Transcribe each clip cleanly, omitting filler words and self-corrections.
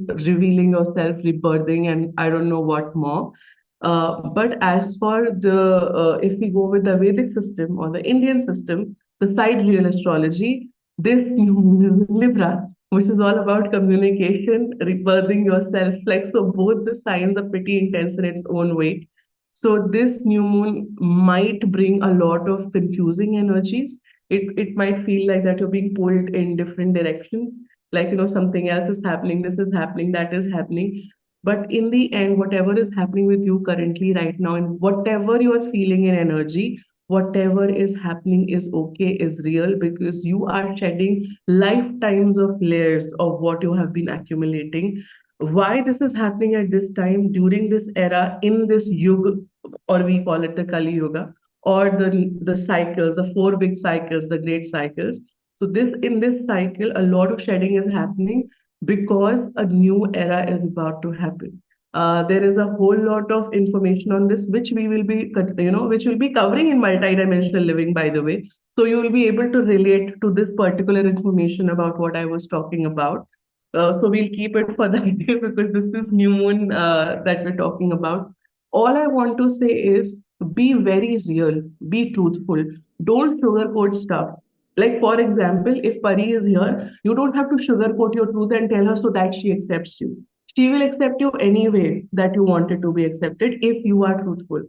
revealing yourself, rebirthing, and I don't know what more. But as for if we go with the Vedic system or the Indian system, the sidereal astrology, this new moon is in Libra, which is all about communication, rebirthing yourself. Like, so both the signs are pretty intense in its own way. So this new moon might bring a lot of confusing energies. It might feel like that you're being pulled in different directions. Like, something else is happening, this is happening, that is happening. But in the end, whatever is happening with you currently right now, and whatever you are feeling in energy, whatever is happening is okay, is real, because you are shedding lifetimes of layers of what you have been accumulating. Why this is happening at this time, during this era, in this yuga, or we call it the Kali Yuga, or the cycles, the four big cycles, the great cycles. So in this cycle, a lot of shedding is happening because a new era is about to happen. There is a whole lot of information on this, which we will be, which will be covering in multidimensional living, by the way. So you will be able to relate to this particular information about what I was talking about. So we'll keep it for that day because this is new moon that we're talking about. All I want to say is be very real, be truthful. Don't sugarcoat stuff. Like, for example, if Pari is here, you don't have to sugarcoat your truth and tell her so that she accepts you. She will accept you anyway that you wanted to be accepted if you are truthful.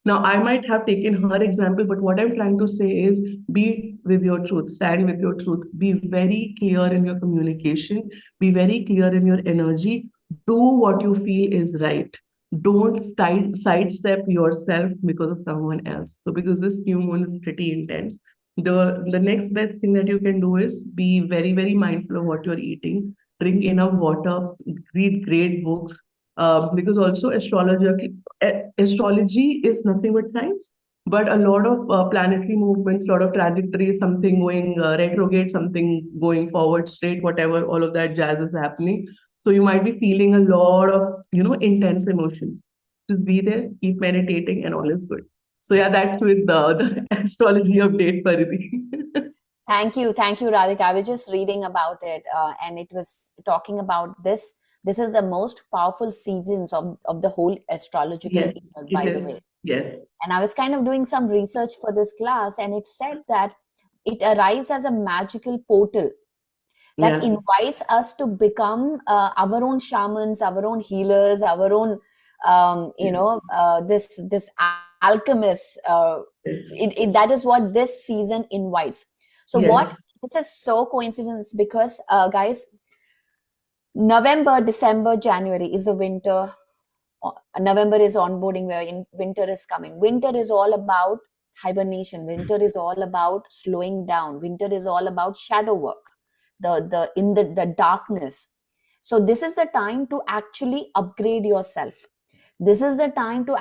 Now, I might have taken her example, but what I'm trying to say is be with your truth, stand with your truth, be very clear in your communication, be very clear in your energy, do what you feel is right. Don't sidestep yourself because of someone else. So, because this new moon is pretty intense, the next best thing that you can do is be very, very mindful of what you're eating, drink enough water, read great books, because also astrology is nothing but science, but a lot of planetary movements, a lot of trajectories, something going retrograde, something going forward straight, whatever, all of that jazz is happening. So you might be feeling a lot of, intense emotions. Just be there, keep meditating, and all is good. So yeah, that's with the astrology update, Paridhi. Thank you, Radhika. I was just reading about it, and it was talking about this. This is the most powerful seasons of the whole astrological Yes, year, it by the is. way. Yes, And I was kind of doing some research for this class, and it said that it arrives as a magical portal that yeah, invites us to become our own shamans, our own healers, our own, yeah, this alchemists. yes, That is what this season invites. So what? yes, This is so coincidence because, guys, November, December, January is the winter. November is onboarding where winter is coming. Winter is all about hibernation. Winter is all about slowing down. Winter is all about shadow work, the darkness. So this is the time to actually upgrade yourself. This is the time to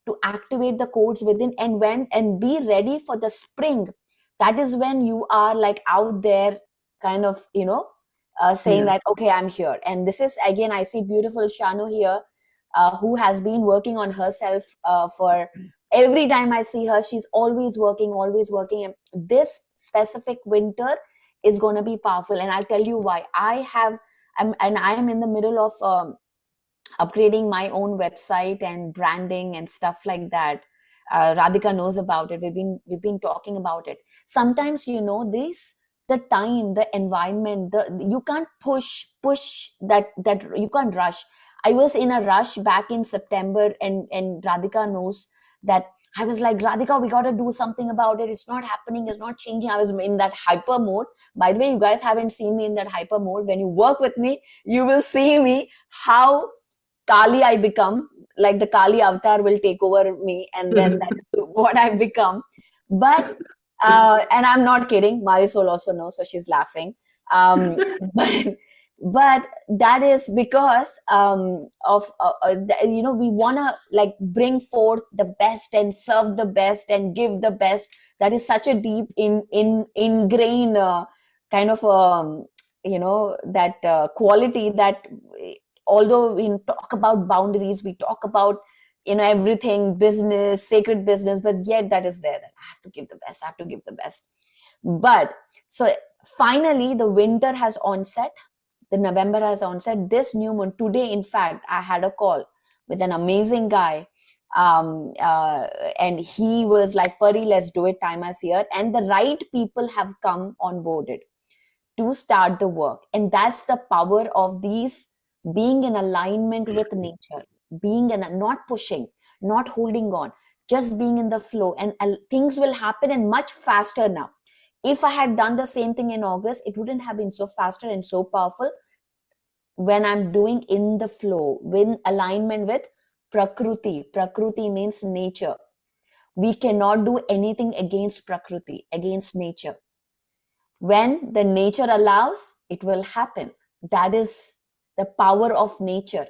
to activate the codes within, and be ready for the spring. That is when you are like out there, kind of, saying yeah, that, okay, I'm here. And this is, again, I see beautiful Shanu here, who has been working on herself, for every time I see her, she's always working, always working. And this specific winter is going to be powerful. And I'll tell you why. I am in the middle of upgrading my own website and branding and stuff like that. Radhika knows about it. We've been talking about it. Sometimes, this, the time, the environment, you can't push that you can't rush. I was in a rush back in September, and Radhika knows that I was like, Radhika, we got to do something about it. It's not happening. It's not changing. I was in that hyper mode. By the way, you guys haven't seen me in that hyper mode. When you work with me, you will see me how Kali I become. Like the Kali avatar will take over me, and then that is what I've become. But and I'm not kidding. Marisol also knows, so she's laughing. But that is because we want to like bring forth the best and serve the best and give the best. That is such a deep ingrained kind of that quality that, although we talk about boundaries, we talk about everything business, sacred business, but yet that is there, that I have to give the best, I have to give the best. But so finally the winter has onset. the November has onset, this new moon, today, in fact, I had a call with an amazing guy. And he was like, Pari, let's do it. Time is here. And the right people have come on boarded to start the work. And that's the power of these, being in alignment with nature, being in, not pushing, not holding on, just being in the flow. And things will happen and much faster now. If I had done the same thing in August, it wouldn't have been so faster and so powerful. When I'm doing in the flow, in alignment with Prakriti. Prakriti means nature. We cannot do anything against Prakriti, against nature. When the nature allows, it will happen. That is the power of nature.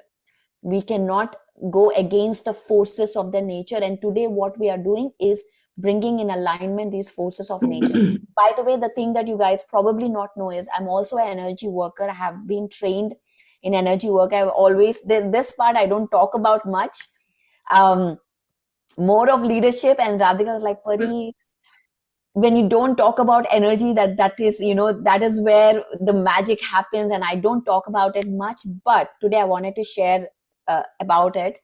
We cannot go against the forces of the nature. And today what we are doing is bringing in alignment these forces of nature. By the way, the thing that you guys probably not know is I'm also an energy worker. I have been trained in energy work. I've always, this part I don't talk about much. More of leadership. And Radhika was like, Pari, when you don't talk about energy, that is, that is where the magic happens. And I don't talk about it much, but today I wanted to share about it.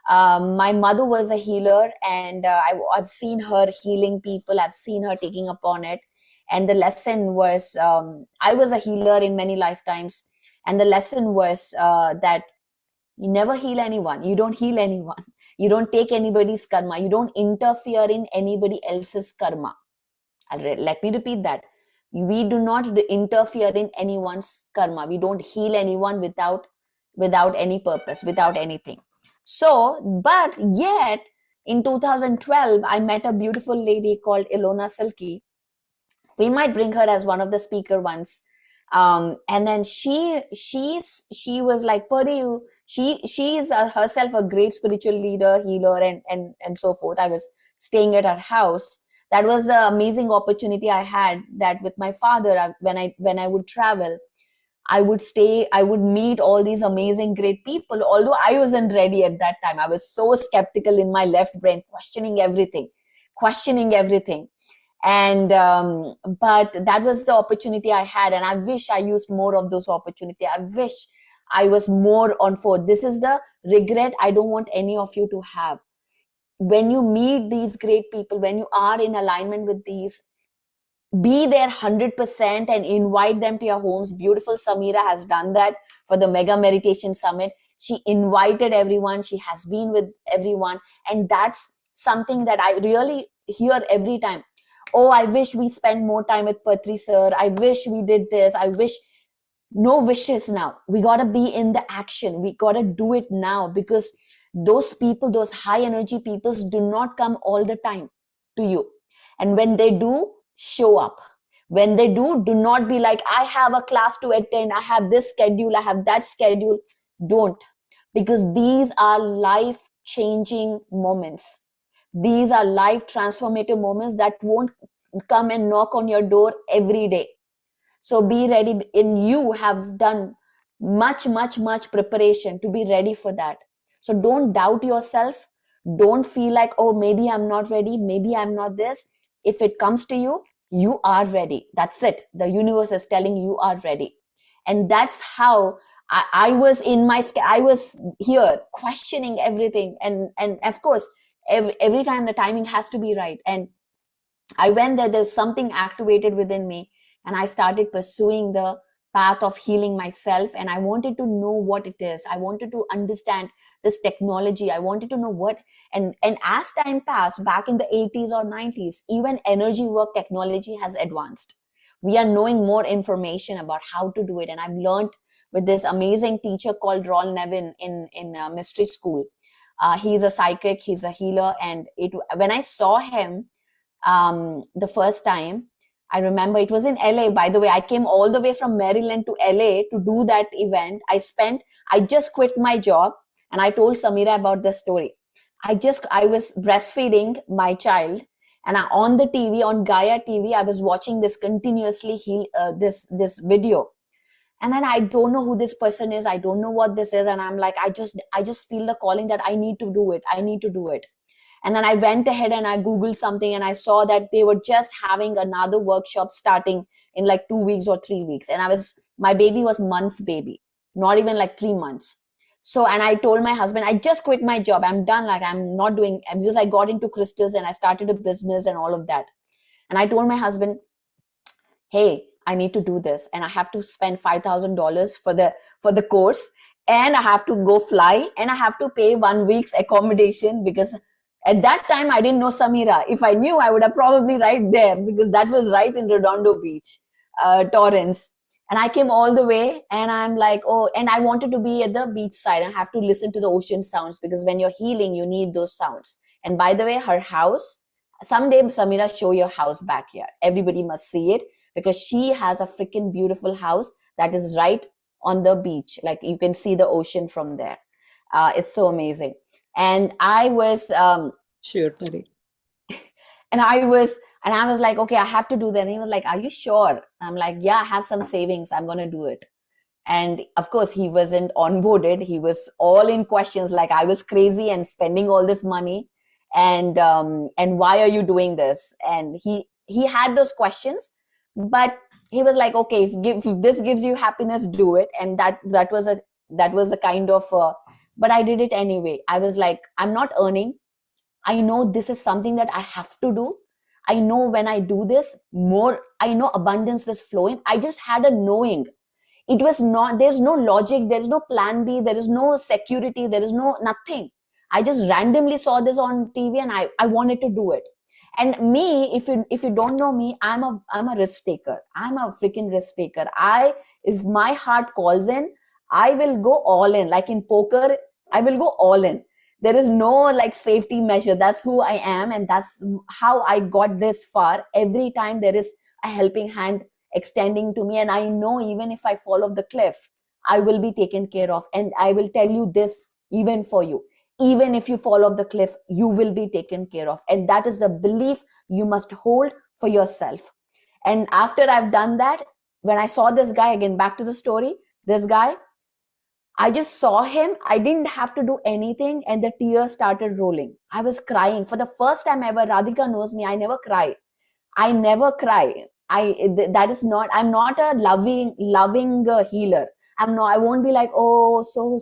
My mother was a healer, and I've seen her healing people. I've seen her taking upon it. And the lesson was, I was a healer in many lifetimes. And the lesson was that you never heal anyone. You don't heal anyone. You don't take anybody's karma. You don't interfere in anybody else's karma. Let me repeat that. We do not interfere in anyone's karma. We don't heal anyone without any purpose, without anything. So, but yet in 2012, I met a beautiful lady called Ilona Silky. We might bring her as one of the speaker once. And then she was like, Pari, she is herself a great spiritual leader, healer, and so forth. I was staying at her house. That was the amazing opportunity I had, that with my father, when I would travel, I would meet all these amazing, great people. Although I wasn't ready at that time. I was so skeptical in my left brain, questioning everything. And but that was the opportunity I had. And I wish I used more of those opportunities. I wish I was more on forward. This is the regret I don't want any of you to have. When you meet these great people, when you are in alignment with these, be there 100% and invite them to your homes. Beautiful Samira has done that for the Mega Meditation Summit. She invited everyone. She has been with everyone. And that's something that I really hear every time. Oh, I wish we spent more time with Patri sir. I wish we did this. I wish. No wishes now. We got to be in the action. We got to do it now, because those people, those high energy peoples do not come all the time to you. And when they do, show up. When they do not be like, I have a class to attend. I have this schedule. I have that schedule. Don't. Because these are life changing moments. These are life transformative moments that won't come and knock on your door every day. So be ready. And you have done much preparation to be ready for that. So don't doubt yourself. Don't feel like, oh, maybe I'm not ready. Maybe I'm not this. If it comes to you, you are ready. That's it. The universe is telling you are ready. And that's how I was I was here questioning everything. And of course, every time the timing has to be right. And I went there, there's something activated within me, and I started pursuing the path of healing myself. And I wanted to know what it is. I wanted to understand this technology. I wanted to know what, and as time passed, back in the 80s or 90s, even energy work technology has advanced. We are knowing more information about how to do it. And I've learned with this amazing teacher called Ron Nevin in Mystery School. He's a psychic, he's a healer. And when I saw him the first time, I remember it was in LA. By the way, I came all the way from Maryland to LA to do that event. I just quit my job, and I told Samira about this story. I was breastfeeding my child, and on the TV, on Gaia TV, I was watching this continuously this video. And then I don't know who this person is. I don't know what this is. And I'm like, I just feel the calling that I need to do it. I need to do it. And then I went ahead and I Googled something, and I saw that they were just having another workshop starting in like 2 weeks or 3 weeks. And I was My baby was months baby, not even like 3 months. So, and I told my husband, I just quit my job. I'm done. Like, I'm not doing, because I got into crystals and I started a business and all of that. And I told my husband, hey, I need to do this, and I have to spend $5,000 for the course, and I have to go fly, and I have to pay 1 week's accommodation, because at that time I didn't know Samira. If I knew, I would have probably right there, because that was right in Redondo Beach, Torrance. And I came all the way, and I'm like, oh, and I wanted to be at the beach side and have to listen to the ocean sounds, because when you're healing, you need those sounds. And by the way, her house, someday, Samira, show your house back here. Everybody must see it, because she has a freaking beautiful house that is right on the beach. Like, you can see the ocean from there. It's so amazing. And I was Sure, Pari. and I was like, okay, I have to do that. And he was like, are you sure? I'm like, yeah, I have some savings, I'm gonna do it. And of course, he wasn't onboarded. He was all in questions, like I was crazy and spending all this money, and why are you doing this? And he had those questions, but he was like, okay, if this gives you happiness, do it. And that was a kind of but I did it anyway. I was like, I'm not earning. I know this is something that I have to do. I know when I do this, more, I know abundance was flowing. I just had a knowing. It was not, there's no logic, there's no plan B, there is no security, there is no nothing. I just randomly saw this on TV, and I wanted to do it. And me, if you don't know me, I'm a risk taker. I'm a freaking risk taker. If my heart calls in, I will go all in. Like in poker, I will go all in. There is no like safety measure. That's who I am, and that's how I got this far. Every time there is a helping hand extending to me, and I know even if I fall off the cliff, I will be taken care of. And I will tell you this, even for you, even if you fall off the cliff, you will be taken care of. And that is the belief you must hold for yourself. And after I've done that, when I saw this guy, again back to the story, this guy, I just saw him. I didn't have to do anything, and the tears started rolling. I was crying for the first time ever. Radhika knows me, I never cry. I never cry. That is not, I'm not a loving healer. I won't be like, oh, so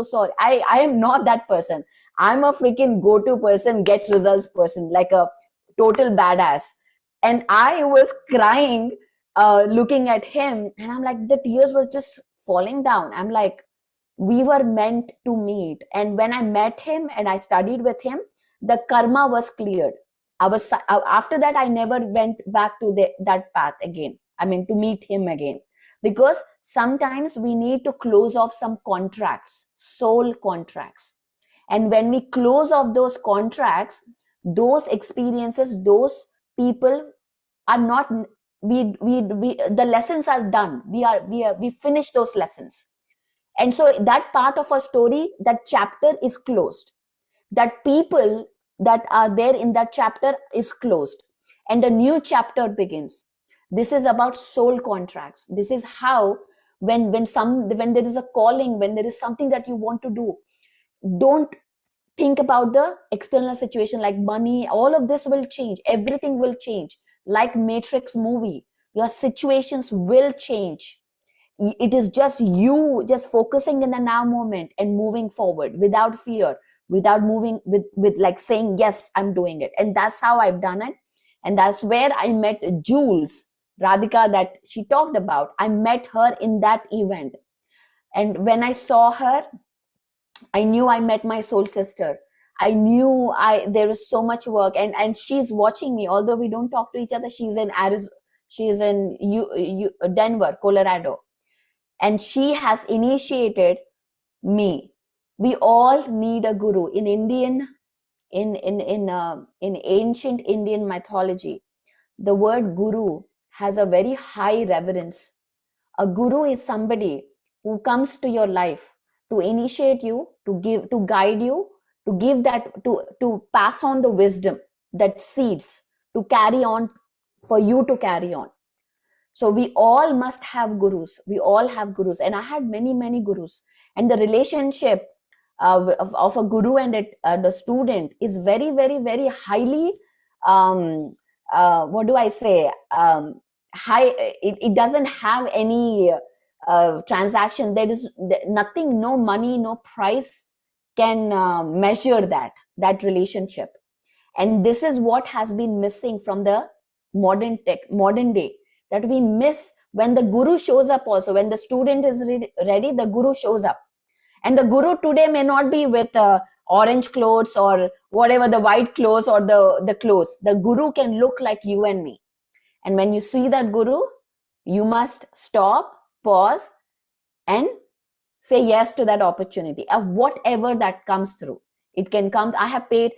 sorry. I am not that person. I'm a freaking go-to person, get results person, like a total badass. And I was crying, looking at him, and I'm like, the tears was just falling down. I'm like, we were meant to meet. And when I met him and I studied with him, the karma was cleared. After that, I never went back to that path again. I mean, to meet him again. Because sometimes we need to close off some contracts, soul contracts. And when we close off those contracts, those experiences, those people are not, the lessons are done. We finish those lessons. And so that part of our story, that chapter is closed. That people that are there in that chapter is closed, and a new chapter begins. This is about soul contracts. This is how, when there is a calling, when there is something that you want to do, don't think about the external situation like money. All of this will change. Everything will change. Like Matrix movie, your situations will change. It is just you just focusing in the now moment and moving forward without fear, without moving with like saying, yes, I'm doing it. And that's how I've done it. And that's where I met Jules, Radhika, that she talked about. I met her in that event. And when I saw her, I knew I met my soul sister. I knew there is so much work, and she's watching me. Although we don't talk to each other, she's in Arizona, she's in Denver, Colorado, and she has initiated me. We all need a guru. In Indian, in ancient Indian mythology, the word guru has a very high reverence. A guru is somebody who comes to your life to initiate you, to guide you, to give that, to pass on the wisdom, that seeds, to carry on, for you to carry on. So we all must have gurus. We all have gurus. And I had many, many gurus. And the relationship of a guru and the student is very, very, very highly, what do I say? high, it doesn't have any transaction. There is nothing, no money, no price can measure that relationship. And this is what has been missing from the modern day, that we miss when the guru shows up. Also, when the student is ready, the guru shows up. And the guru today may not be with orange clothes or whatever, the white clothes or the clothes. The guru can look like you and me. And when you see that guru, you must stop, pause, and say yes to that opportunity, of whatever that comes through. It can come, I have paid,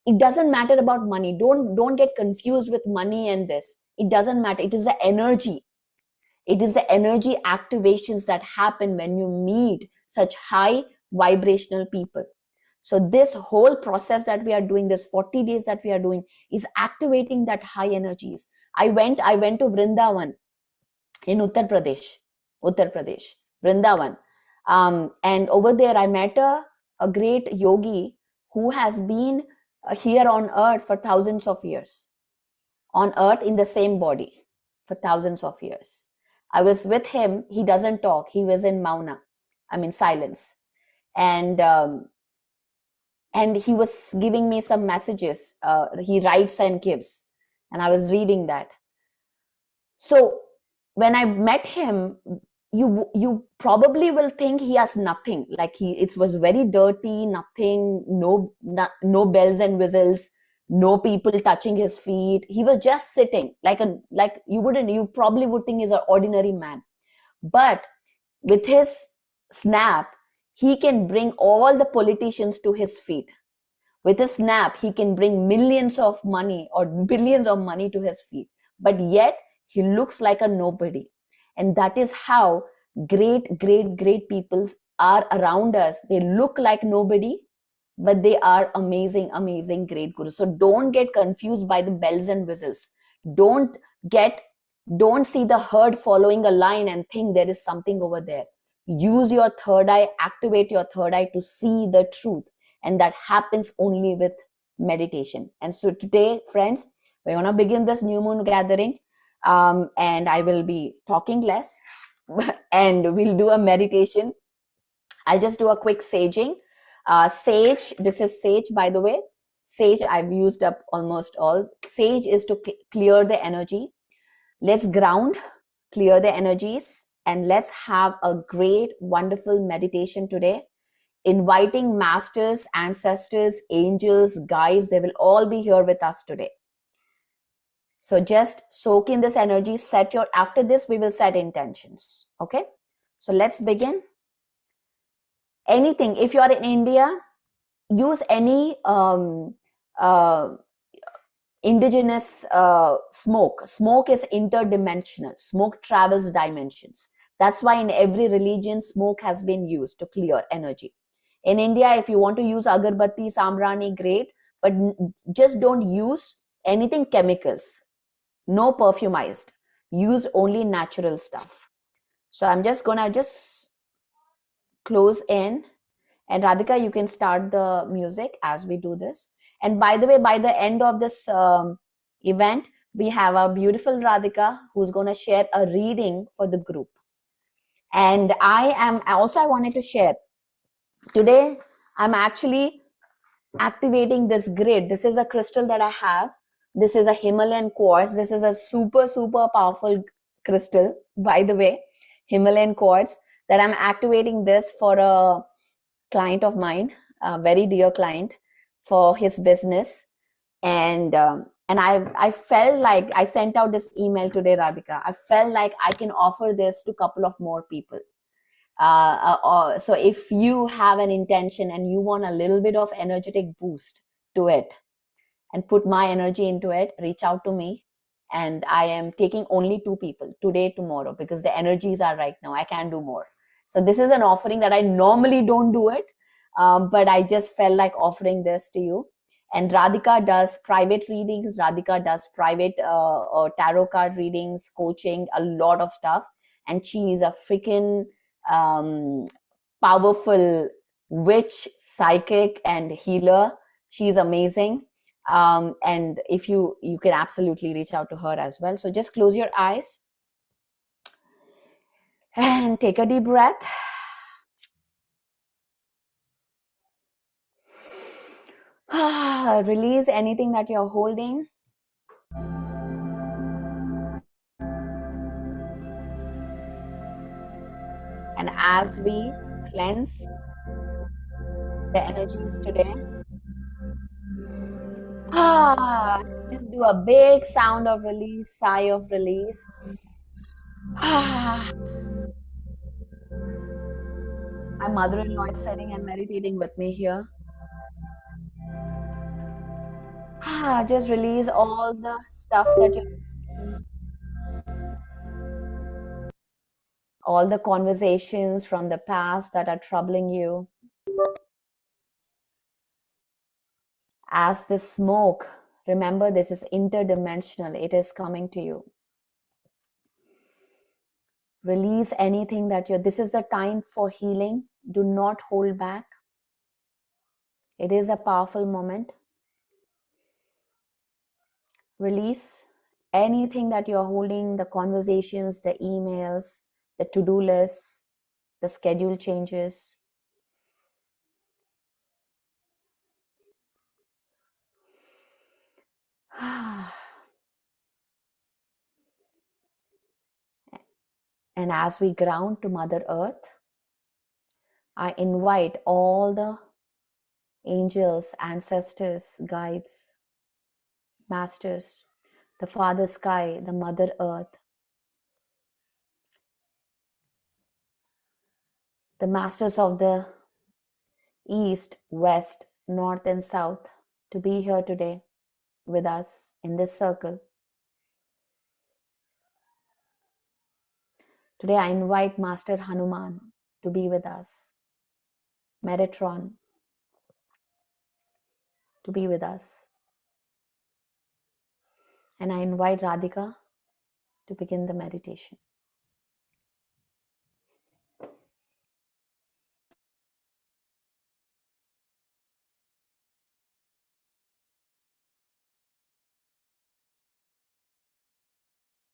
it doesn't matter about money. Don't get confused with money and this. It doesn't matter. It is the energy. It is the energy activations that happen when you meet such high vibrational people. So this whole process that we are doing, this 40 days that we are doing, is activating that high energies. I went to Vrindavan in Uttar Pradesh, Vrindavan. And over there I met a great yogi who has been here on earth for thousands of years, on earth in the same body for thousands of years. I was with him. He doesn't talk. He was in mauna, I mean silence. And he was giving me some messages. He writes and gives. And I was reading that. So when I met him, you probably will think he has nothing. Like it was very dirty, nothing, no bells and whistles, no people touching his feet. He was just sitting like you probably would think he's an ordinary man. But with his snap, he can bring all the politicians to his feet. With a snap, he can bring millions of money or billions of money to his feet. But yet he looks like a nobody. And that is how great people are around us. They look like nobody, but they are amazing great gurus. So don't get confused by the bells and whistles. Don't see the herd following a line and think there is something over there. Use your third eye, activate your third eye to see the truth. And that happens only with meditation. And so today, friends, we're going to begin this new moon gathering. And I will be talking less and we'll do a meditation. I'll just do a quick saging. Sage, this is sage, by the way. Sage, I've used up almost all. Sage is to clear the energy. Let's ground, clear the energies, and let's have a great, wonderful meditation today. Inviting masters, ancestors, angels, guides, they will all be here with us today. So just soak in this energy, after this, we will set intentions. Okay. So let's begin. Anything, if you are in India, use any indigenous smoke. Smoke is interdimensional. Smoke travels dimensions. That's why in every religion, smoke has been used to clear energy. In India, if you want to use agarbatti, sambrani, great, but just don't use anything chemicals. No perfumized. Use only natural stuff. So I'm just gonna close in, and Radhika, you can start the music as we do this. And by the way, by the end of this event, we have a beautiful Radhika who's gonna share a reading for the group. And I wanted to share today, I'm actually activating this grid. This is a crystal that I have. This is a Himalayan quartz. This is a super powerful crystal, by the way, Himalayan quartz, that I'm activating this for a client of mine, a very dear client, for his business. And I felt like I sent out this email today, Radhika. I felt like I can offer this to a couple of more people. So if you have an intention and you want a little bit of energetic boost to it and put my energy into it, reach out to me. And I am taking only 2 people today, tomorrow, because the energies are right now. I can't do more. So this is an offering that I normally don't do it, but I just felt like offering this to you. And Radhika does private readings. Radhika does private tarot card readings, coaching, a lot of stuff. And she is a freaking powerful witch, psychic, and healer. She's amazing. And if you can absolutely reach out to her as well. So just close your eyes and take a deep breath. Release anything that you're holding. And as we cleanse the energies today, just do a big sound of release, sigh of release. My mother-in-law is sitting and meditating with me here. Just release all the stuff that you're thinking, all the conversations from the past that are troubling you. As the smoke, remember this is interdimensional, it is coming to you. Release anything that this is the time for healing. Do not hold back. It is a powerful moment. Release anything that you're holding, the conversations, the emails, the to-do lists, the schedule changes. And as we ground to Mother Earth, I invite all the angels, ancestors, guides, masters, the Father Sky, the Mother Earth, the masters of the East, West, North, and South to be here today with us in this circle. Today I invite Master Hanuman to be with us, Metatron to be with us, and I invite Radhika to begin the meditation.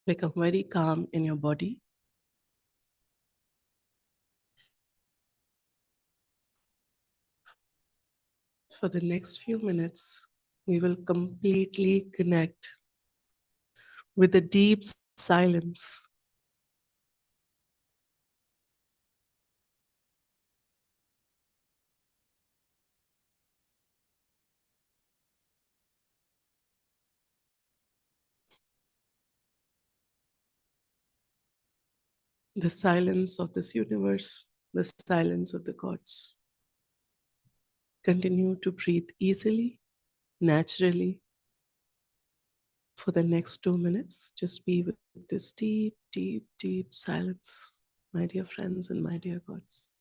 Become very calm in your body. For the next few minutes, we will completely connect with the deep silence. The silence of this universe, the silence of the gods. Continue to breathe easily, naturally. For the next 2 minutes, just be with this deep, deep, deep silence, my dear friends and my dear gods.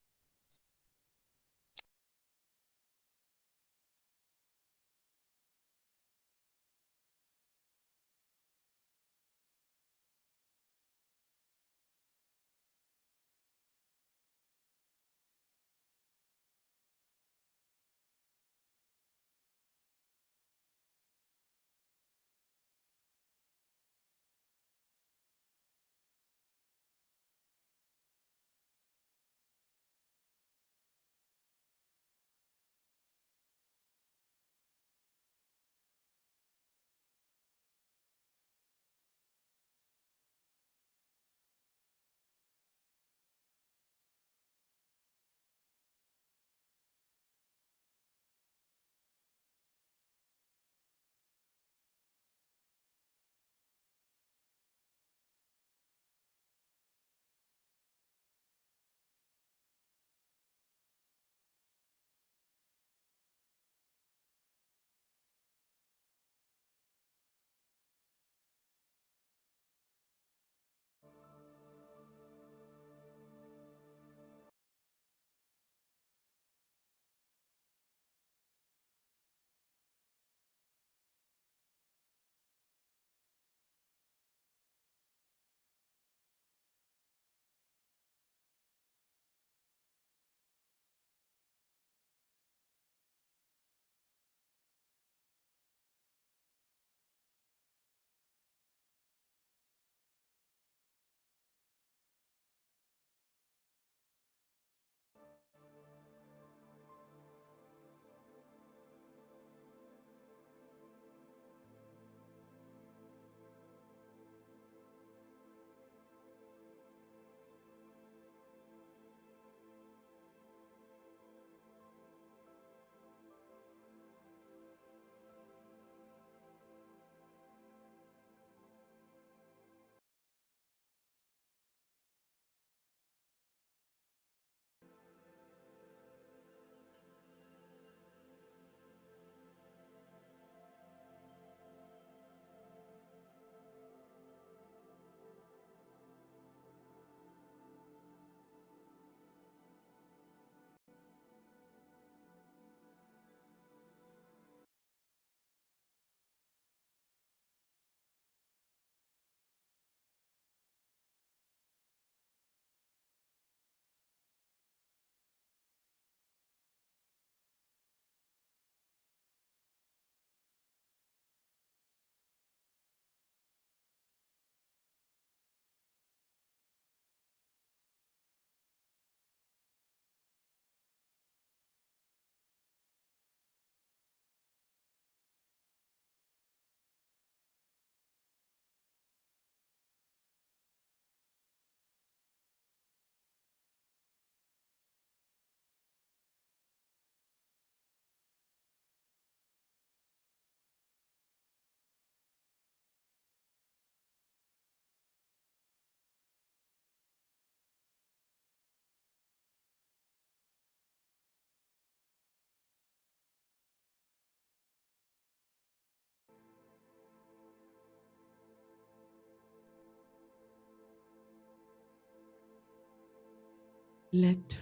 Let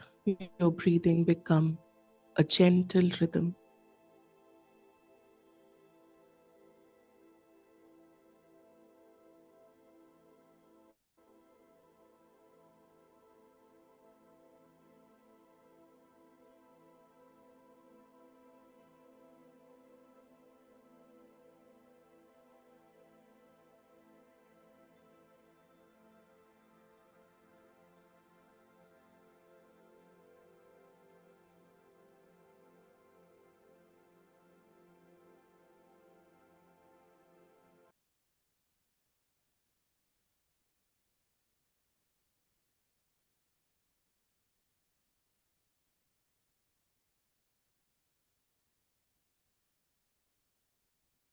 your breathing become a gentle rhythm.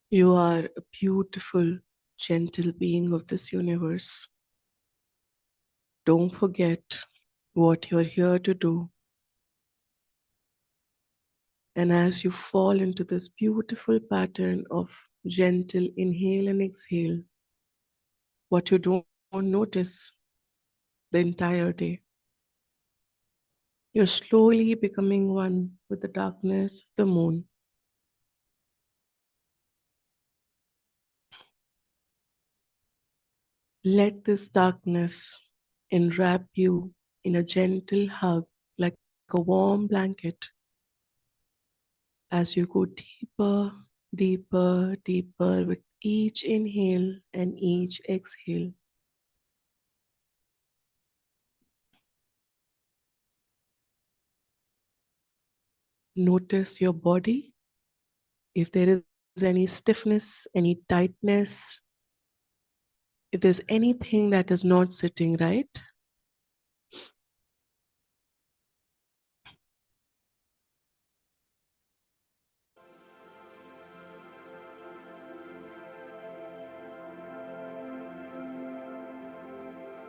You are a beautiful, gentle being of this universe. Don't forget what you're here to do. And as you fall into this beautiful pattern of gentle inhale and exhale, what you don't notice the entire day, you're slowly becoming one with the darkness of the moon. Let this darkness enwrap you in a gentle hug like a warm blanket as you go deeper, deeper, deeper with each inhale and each exhale. Notice your body. If there is any stiffness, any tightness, if there's anything that is not sitting right,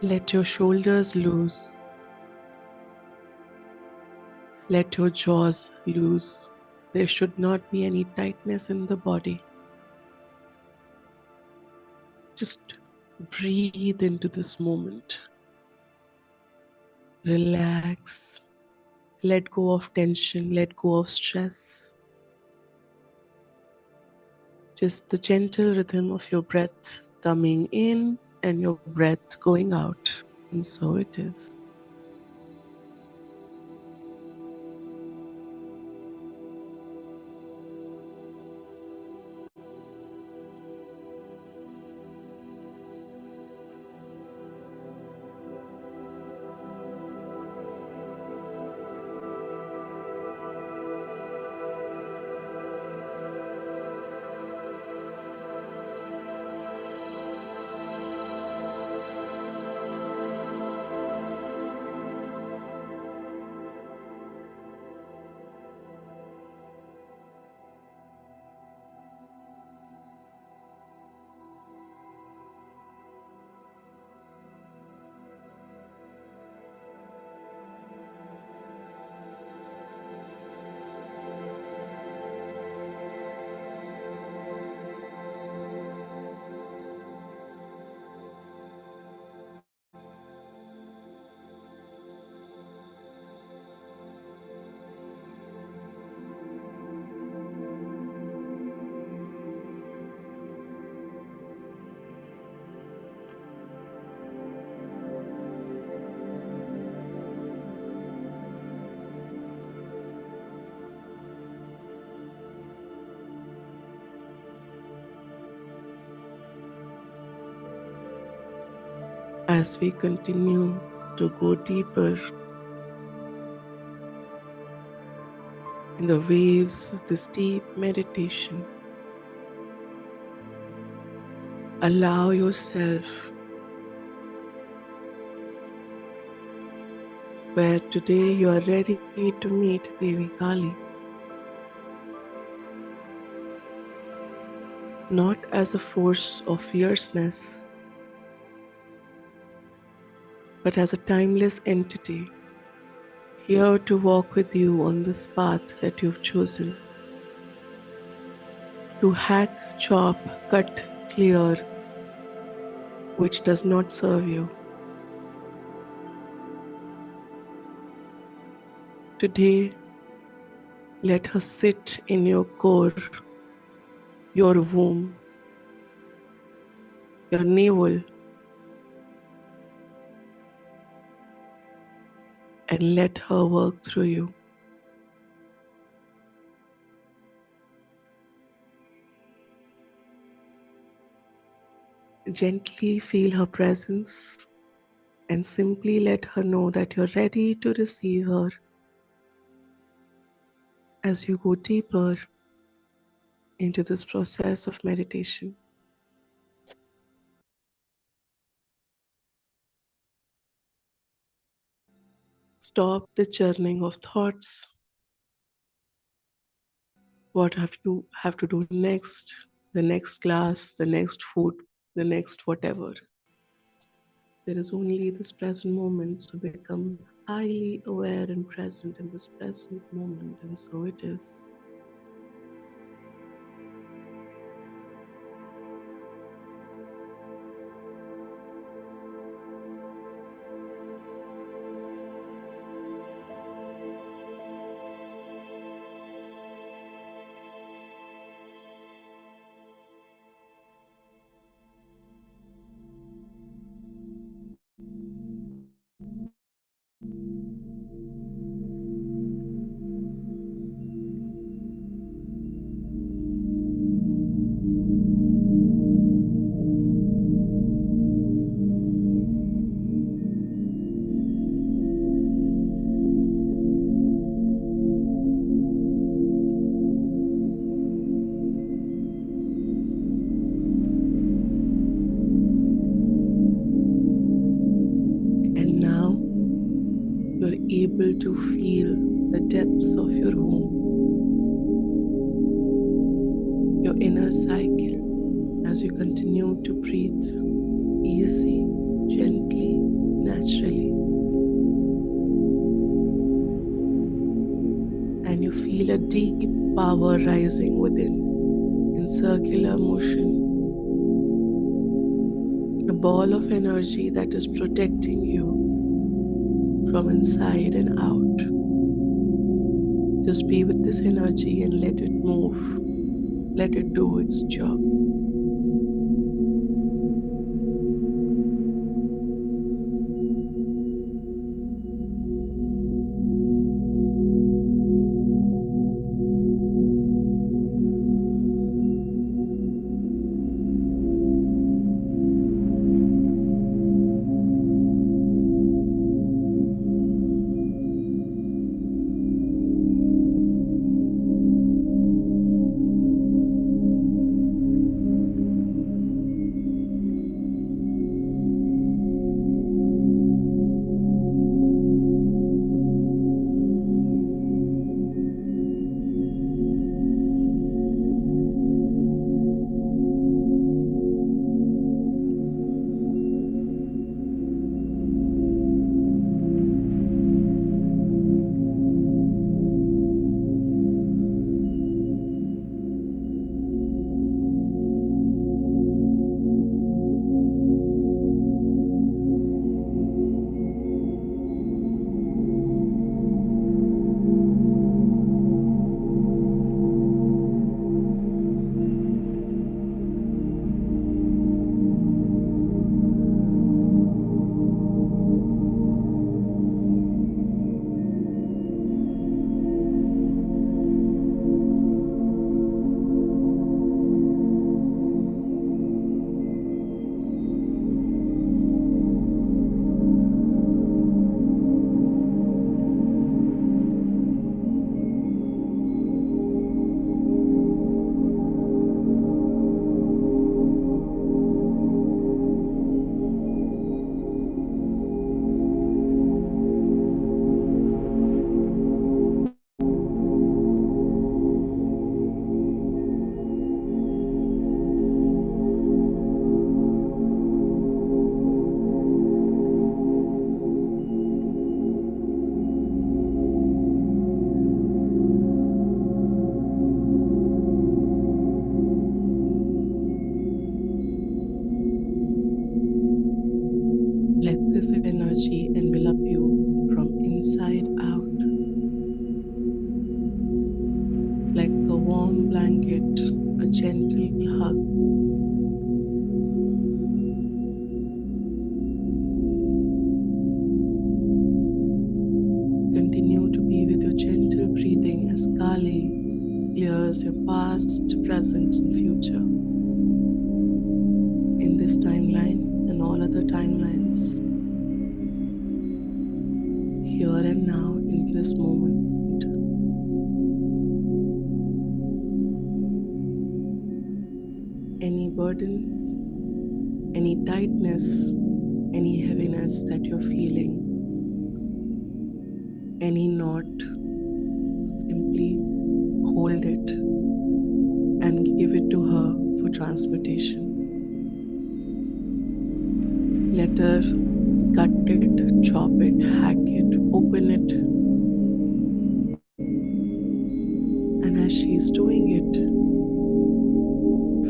let your shoulders loose. Let your jaws loose. There should not be any tightness in the body. Just breathe into this moment. Relax. Let go of tension. Let go of stress. Just the gentle rhythm of your breath coming in and your breath going out. And so it is. As we continue to go deeper in the waves of this deep meditation, allow yourself where today you are ready to meet Devi Kali, not as a force of fierceness, but as a timeless entity, here to walk with you on this path that you've chosen. To hack, chop, cut, clear, which does not serve you. Today, let her sit in your core, your womb, your navel, and let her work through you. Gently feel her presence and simply let her know that you're ready to receive her as you go deeper into this process of meditation. Stop the churning of thoughts. What have to do next? The next class, the next food, the next whatever. There is only this present moment, so become highly aware and present in this present moment, and so it is. And now you're able to feel the depths of your womb, your inner cycle, as you continue to breathe easy, gently, naturally. And you feel a deep power rising within in circular motion, a ball of energy that is protecting you from inside and out. Just be with this energy and let it move, let it do its job. gentle hug. Continue to be with your gentle breathing as Kali clears your past, present, and future. In this timeline and all other timelines, here and now, in this moment. Any burden, any tightness, any heaviness that you're feeling, any knot, simply hold it and give it to her for transmutation. Let her cut it, chop it, hack it, open it. And as she's doing it,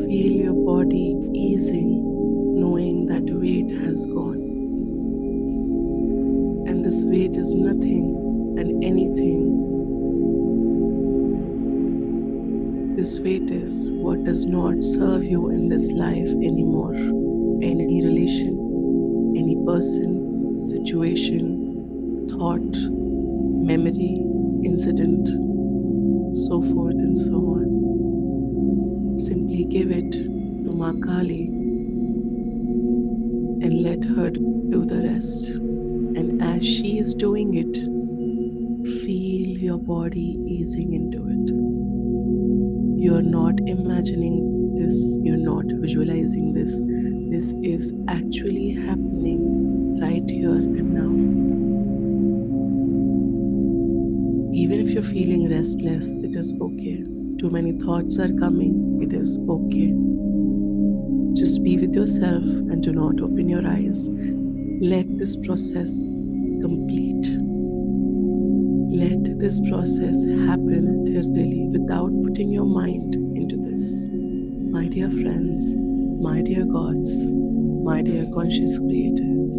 feel your body easing, knowing that weight has gone. And this weight is nothing and anything. This weight is what does not serve you in this life anymore. Any relation, any person, situation, thought, memory, incident, so forth and so on. Simply give it to Ma Kali and let her do the rest. And as she is doing it, feel your body easing into it. You're not imagining this, you're not visualizing this. This is actually happening right here and now. Even if you're feeling restless, it is okay. Too many thoughts are coming, it is okay. Just be with yourself and do not open your eyes. Let this process complete. Let this process happen thoroughly without putting your mind into this. My dear friends, my dear gods, my dear conscious creators.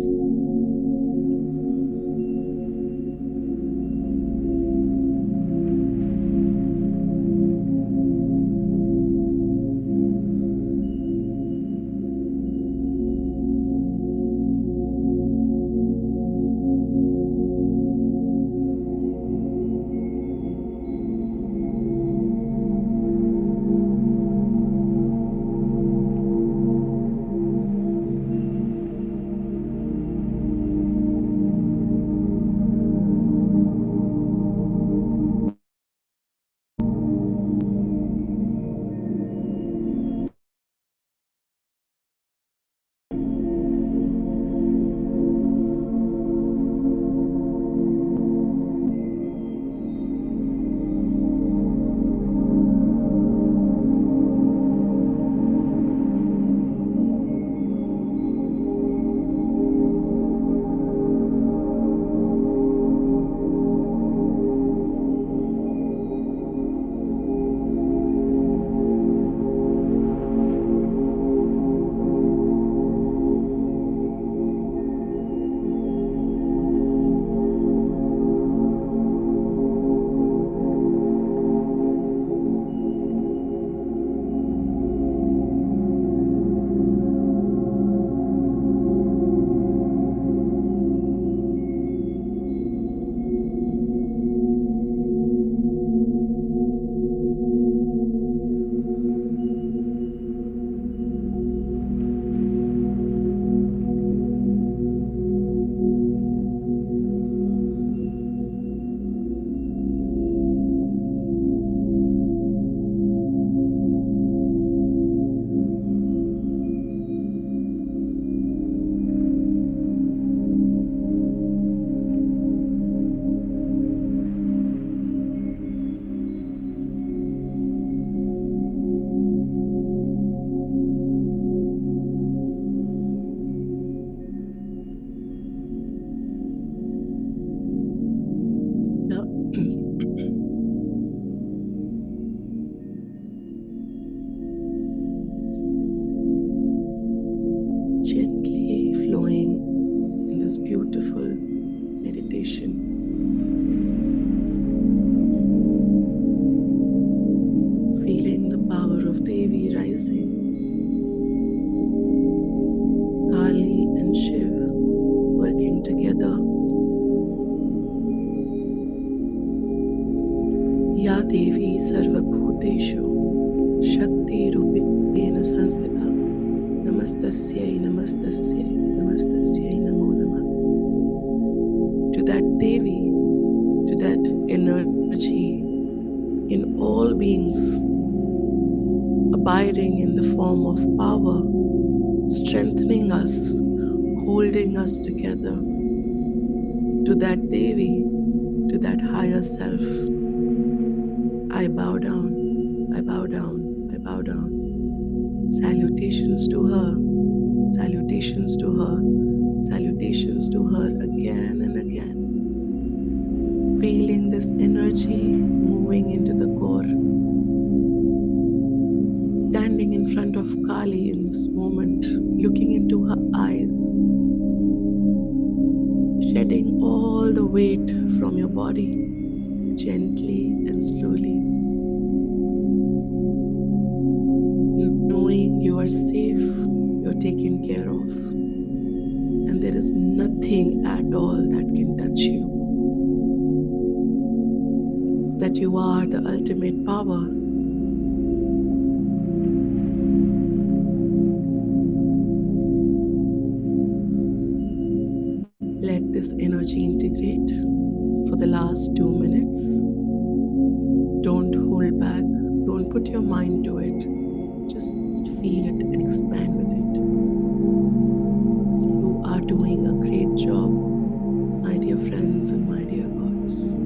Kali and Shiv working together. Ya Devi Sarvabhuteshu Shakti Rupena Sanstita Namastasyai Namastasyai Namastasyai Namo Namah. To that Devi, to that energy in all beings, abiding in the form of power, strengthening us, holding us together. To that Devi, to that higher self, I bow down, I bow down, I bow down. Salutations to her, salutations to her, salutations to her again and again. Feeling this energy moving into the core. Standing in front of Kali in this moment, looking into her eyes, shedding all the weight from your body, gently and slowly. Knowing you are safe, you're taken care of, and there is nothing at all that can touch you. That you are the ultimate power. Let this energy integrate for the last 2 minutes. Don't hold back, don't put your mind to it. Just feel it and expand with it. You are doing a great job, my dear friends and my dear gods.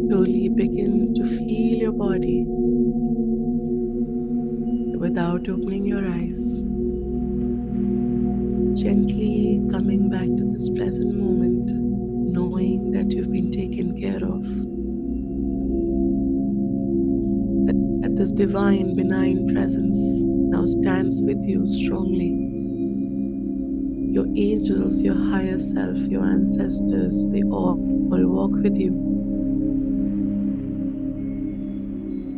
Slowly begin to feel your body without opening your eyes. Gently coming back to this present moment, knowing that you've been taken care of. That this divine, benign presence now stands with you strongly. Your angels, your higher self, your ancestors, they all walk with you.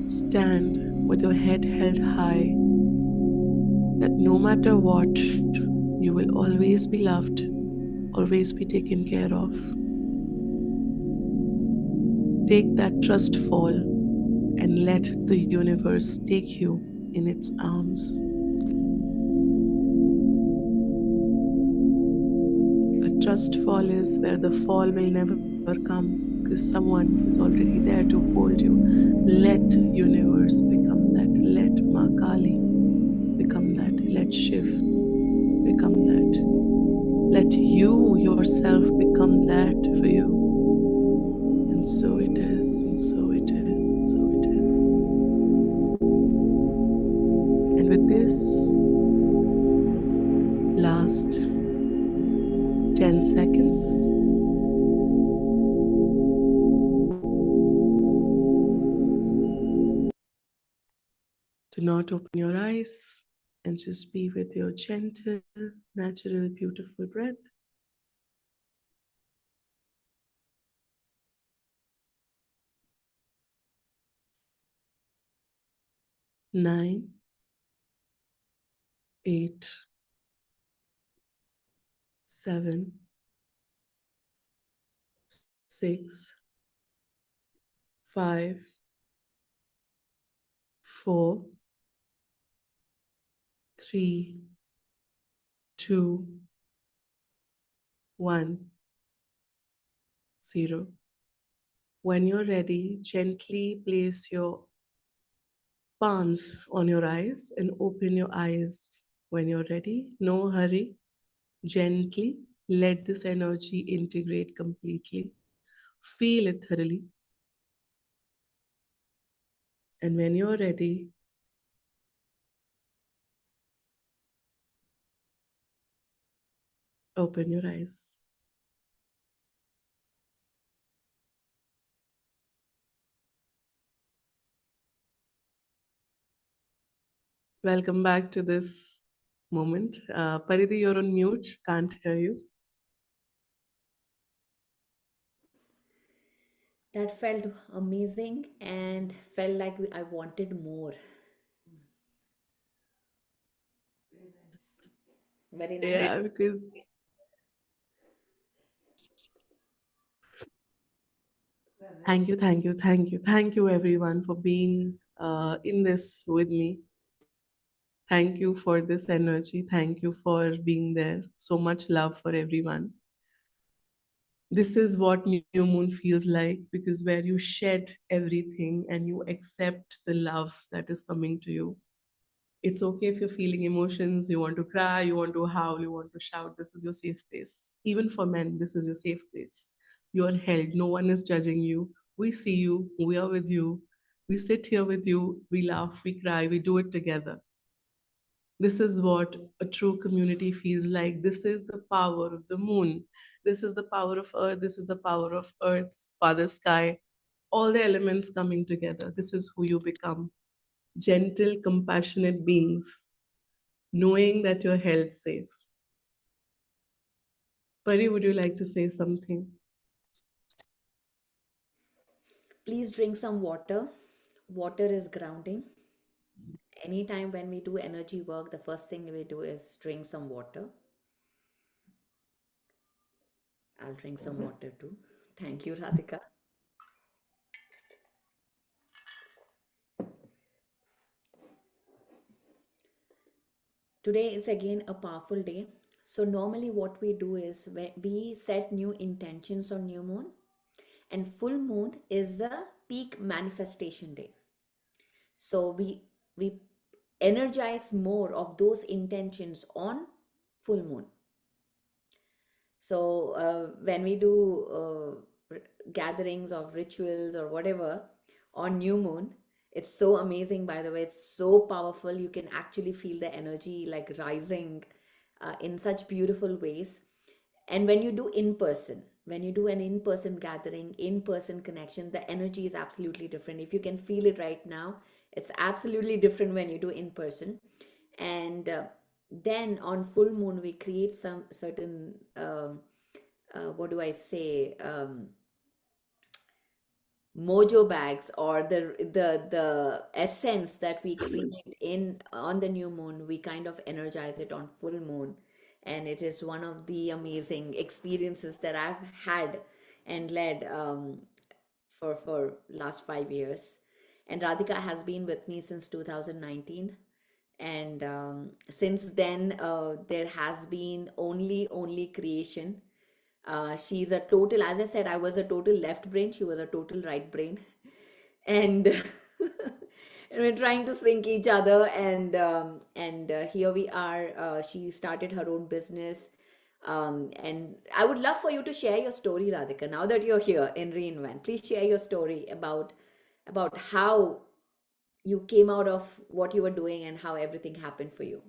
Stand with your head held high, that no matter what, you will always be loved, always be taken care of. Take that trust fall and let the universe take you in its arms. A trust fall is where the fall will never come because someone is already there to hold you. Let universe become that. Let Ma Kali become that. Let Shiv become that. Let you yourself become that for you. And so it is, and so it is, and so it is. And with this last 10 seconds, do not open your eyes and just be with your gentle, natural, beautiful breath. 9, 8, 7, 6, 5, 4, 3, 2, 1, 0. When you're ready, gently place your palms on your eyes and open your eyes. When you're ready, no hurry, gently let this energy integrate completely. Feel it thoroughly. And when you're ready, open your eyes. Welcome back to this moment. Paridi, you're on mute. Can't hear you. That felt amazing and felt like I wanted more. Very nice. Yeah, because thank you everyone for being in this with me. Thank you for this energy. Thank you for being there. So much love for everyone. This is what new moon feels like, because where you shed everything and you accept the love that is coming to you. It's okay if you're feeling emotions, you want to cry, you want to howl, you want to shout. This is your safe place. Even for men, this is your safe place. You are held. No one is judging you. We see you. We are with you. We sit here with you. We laugh, we cry, we do it together. This is what a true community feels like. This is the power of the moon. This is the power of earth. This is the power of earth, father sky, all the elements coming together. This is who you become. Gentle, compassionate beings, knowing that you're held safe. Pari, would you like to say something? Please drink some water. Water is grounding. Anytime when we do energy work, the first thing we do is drink some water. I'll drink some water too. Thank you, Radhika. Today is again a powerful day. So, normally, what we do is we set new intentions on new moon, and full moon is the peak manifestation day. So, we energize more of those intentions on full moon. So when we do gatherings of rituals or whatever on new moon, it's so amazing. By the way, it's so powerful. You can actually feel the energy like rising in such beautiful ways. And when you do in person, when you do an in person gathering, in person connection, the energy is absolutely different. If you can feel it right now, it's absolutely different when you do in person. And then on full moon, we create some certain what do I say, mojo bags, or the essence that we create in on the new moon, we kind of energize it on full moon. And it is one of the amazing experiences that I've had and led for last 5 years. And Radhika has been with me since 2019, and since then there has been only creation. She's a total, as I said, I was a total left brain, she was a total right brain. And and we're trying to sync each other. And here we are. She started her own business. And I would love for you to share your story, Radhika, now that you're here in ReInvent. Please share your story about how you came out of what you were doing and how everything happened for you.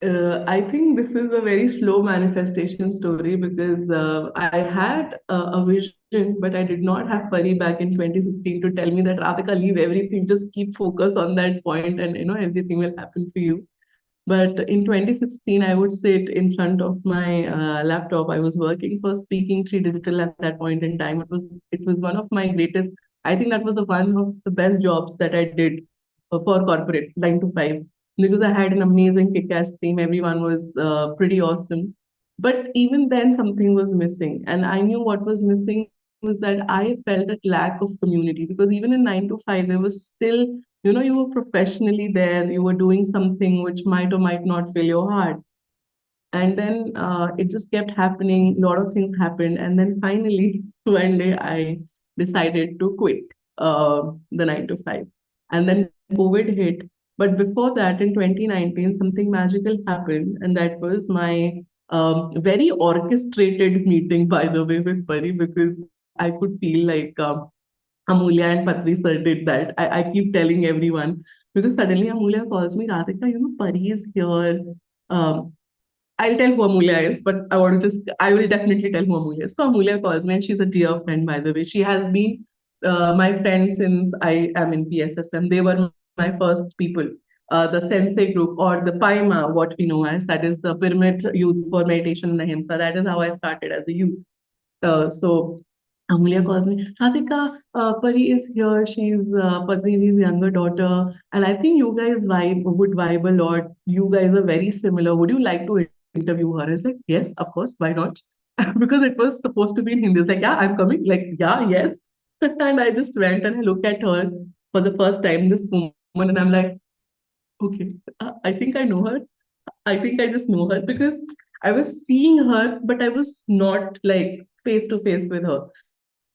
I think this is a very slow manifestation story, because I had a vision, but I did not have Pari back in 2016 to tell me that Radhika, leave everything, just keep focus on that point, and everything will happen for you. But in 2016, I would sit in front of my laptop. I was working for Speaking Tree Digital at that point in time. It was one of my greatest. I think that was the one of the best jobs that I did for corporate, 9 to 5, because I had an amazing kick-ass team. Everyone was pretty awesome. But even then, something was missing, and I knew what was missing was that I felt that lack of community, because even in 9 to 5, there was still you were professionally there, you were doing something which might or might not fill your heart. And then it just kept happening. A lot of things happened, and then finally one day I decided to quit the 9 to 5, and then COVID hit. But before that, in 2019, something magical happened, and that was my very orchestrated meeting, by the way, with Pari, because I could feel like Amulya and Patri sir did that. I keep telling everyone, because suddenly Amulya calls me, Radhika, Pari is here. Um, I'll tell who Amulya is, but I will definitely tell who Amulya is. So Amulya calls me, and she's a dear friend, by the way. She has been my friend since I am in PSSM. They were my first people. The Sensei group, or the PAIMA, what we know as, that is the Pyramid Youth for Meditation and Ahimsa. That is how I started as a youth. So Amulya calls me, Radhika, Pari is here. She's Patriji's younger daughter. And I think you guys would vibe a lot. You guys are very similar. Would you like to interview her? I was like, yes, of course. Why not? Because it was supposed to be in Hindi. It's like, yeah, I'm coming. Like, yeah, yes. And I just went and I looked at her for the first time, this woman, and I'm like, okay, I think I know her. I think I just know her because I was seeing her, but I was not like face to face with her.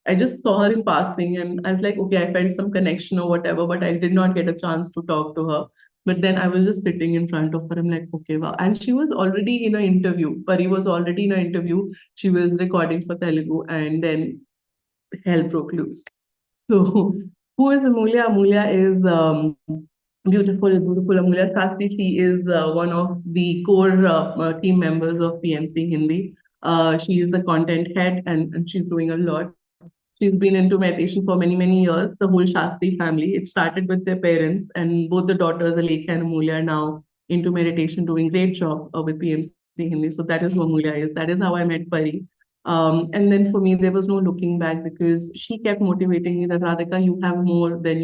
I just saw her in passing and I was like, okay, I felt some connection or whatever, but I did not get a chance to talk to her. But then I was just sitting in front of her. I'm like, okay, wow. And she was already in an interview. Pari was already in an interview. She was recording for Telugu, and then hell broke loose. So, who is Amulya? Amulya is beautiful Amulya Sastry. She is one of the core team members of PMC Hindi. She is the content head, and she's doing a lot. She's been into meditation for many, many years. The whole Shastri family. It started with their parents, and both the daughters, Alekha and Amulya, are now into meditation, doing great job with PMC Hindi. So that is who Amulya is. That is how I met Pari. And then for me, there was no looking back because she kept motivating me that Radhika, you have more than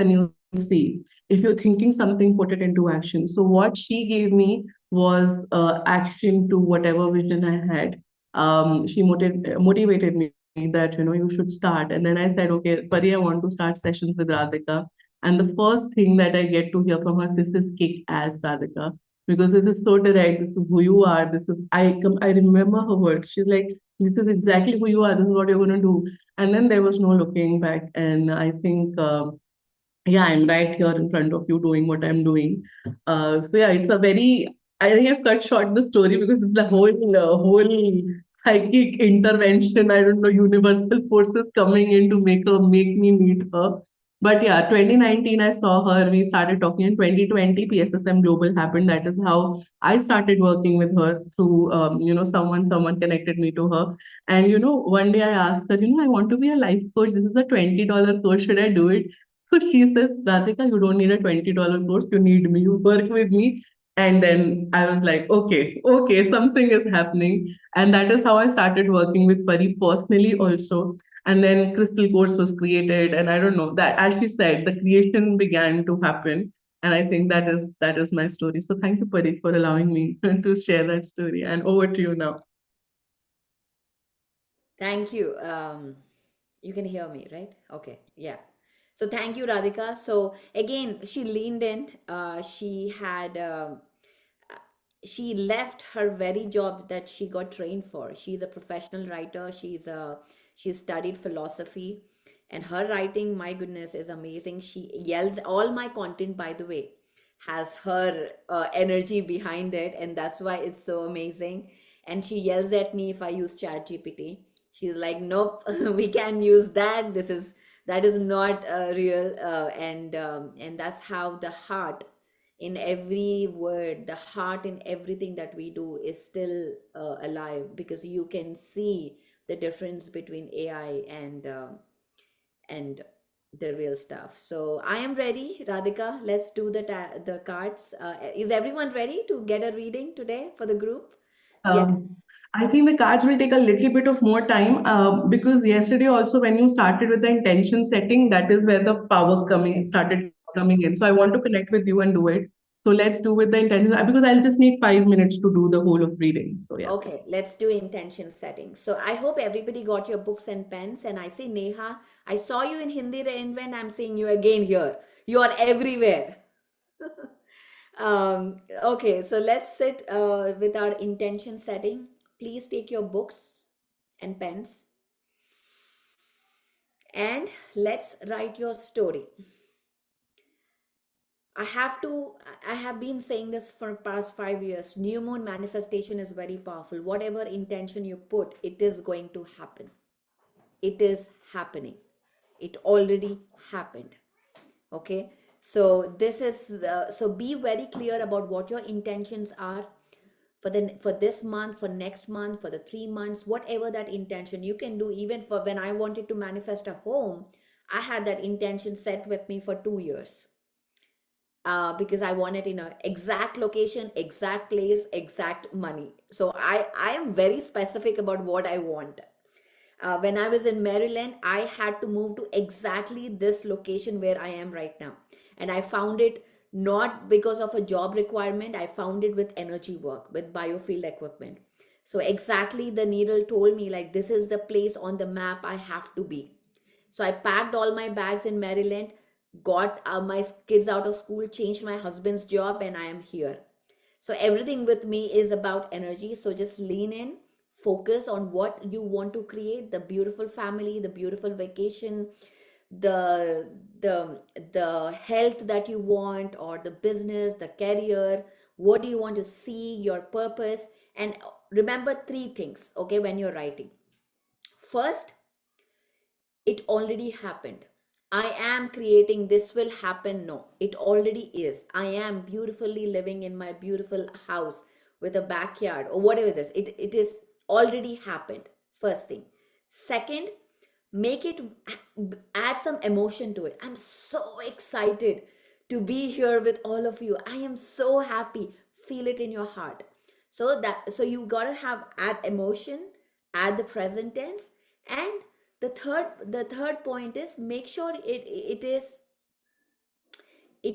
you see. If you're thinking something, put it into action. So what she gave me was action to whatever vision I had. She motivated me that you should start. And then I said, okay, Pari, I want to start sessions with Radhika. And the first thing that I get to hear from her, this is kick ass, Radhika, because this is so direct. This is who you are. This is I remember her words. She's like, this is exactly who you are. This is what you're gonna do. And then there was no looking back. And I think. Yeah, I'm right here in front of you doing what I'm doing. So yeah, it's a very. I think I've cut short the story because it's the whole psychic intervention. I don't know, universal forces coming in to make me meet her. But yeah, 2019 I saw her. We started talking in 2020. PSSM Global happened. That is how I started working with her through someone connected me to her. And one day I asked her, I want to be a life coach. This is a $20 course. Should I do it? So she says, Radhika, you don't need a $20 course, you need me, you work with me. And then I was like, okay, something is happening. And that is how I started working with Pari personally also. And then Crystal Course was created. And I don't know that, as she said, the creation began to happen. And I think that is my story. So thank you, Pari, for allowing me to share that story. And over to you now. Thank you. You can hear me, right? Okay. Yeah. So thank you, Radhika. So again, she leaned in. She left her very job that she got trained for. She's a professional writer. She studied philosophy, and her writing, my goodness, is amazing. She yells all my content, by the way, has her energy behind it, and that's why it's so amazing. And she yells at me if I use Chat GPT. She's like, nope, we can use that. That is not real, and that's how the heart in every word, the heart in everything that we do is still alive, because you can see the difference between AI and the real stuff. So I am ready, Radhika. Let's do the cards. Is everyone ready to get a reading today for the group? Um, Yes. I think the cards will take a little bit of more time because yesterday also when you started with the intention setting, that is where the power coming Okay. started coming in. So I want to connect with you and do it. So let's do with the intention, because I'll just need 5 minutes to do the whole of reading. So yeah. Okay, let's do intention setting. So I hope everybody got your books and pens. And I say, Neha, I saw you in Hindi Reinvent. I'm seeing you again here. You are everywhere. Okay, so let's sit with our intention setting. Please take your books and pens and let's write your story. I have been saying this for past 5 years. New moon manifestation is very powerful. Whatever intention you put, it is going to happen. It is happening. It already happened. Okay. So this is so be very clear about what your intentions are for this month, for next month, for the 3 months, whatever that intention you can do. Even for when I wanted to manifest a home, I had that intention set with me for 2 years. Because I want it in an exact location, exact place, exact money. So I am very specific about what I want. When I was in Maryland, I had to move to exactly this location where I am right now. And I found it not because of a job requirement. I found it with energy work, with biofield equipment. So exactly the needle told me, like, this is the place on the map I have to be. So I packed all my bags in Maryland, got my kids out of school, changed my husband's job, and I am here. So everything with me is about energy. So just lean in, focus on what you want to create, the beautiful family, the beautiful vacation, the the health that you want, or the business, the career. What do you want to see, your purpose? And remember 3 things, okay, when you're writing. First, it already happened. I am creating, this will happen. No, it already is. I am beautifully living in my beautiful house with a backyard or whatever this. It is already happened. First thing. Second, make it, add some emotion to it. I'm so excited to be here with all of you. I am so happy. Feel it in your heart. So you gotta have, add emotion, add the present tense. And the third point is, make sure it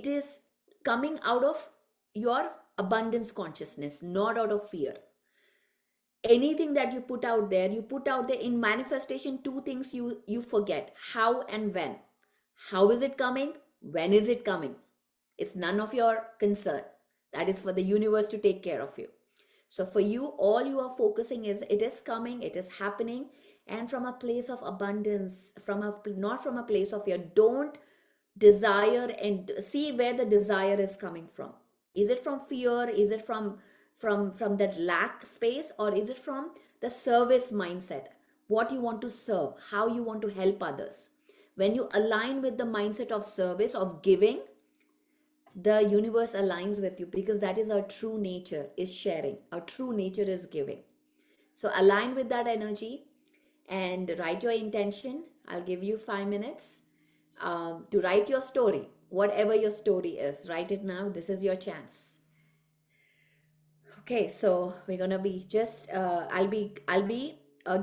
is coming out of your abundance consciousness, not out of fear. Anything that you put out there, in manifestation. 2 things you forget: how and when. How is it coming? When is it coming? It's none of your concern. That is for the universe to take care of you. So for you, all you are focusing is, it is coming, it is happening, and from a place of abundance, not from a place of fear. Don't desire, and see where the desire is coming from. Is it from fear? Is it from that lack space, or is it from the service mindset? What you want to serve, how you want to help others. When you align with the mindset of service, of giving, the universe aligns with you, because that is our true nature, is sharing. Our true nature is giving. So align with that energy and write your intention. I'll give you 5 minutes to write your story. Whatever your story is, write it now. This is your chance. Okay, so we're gonna be just I'll be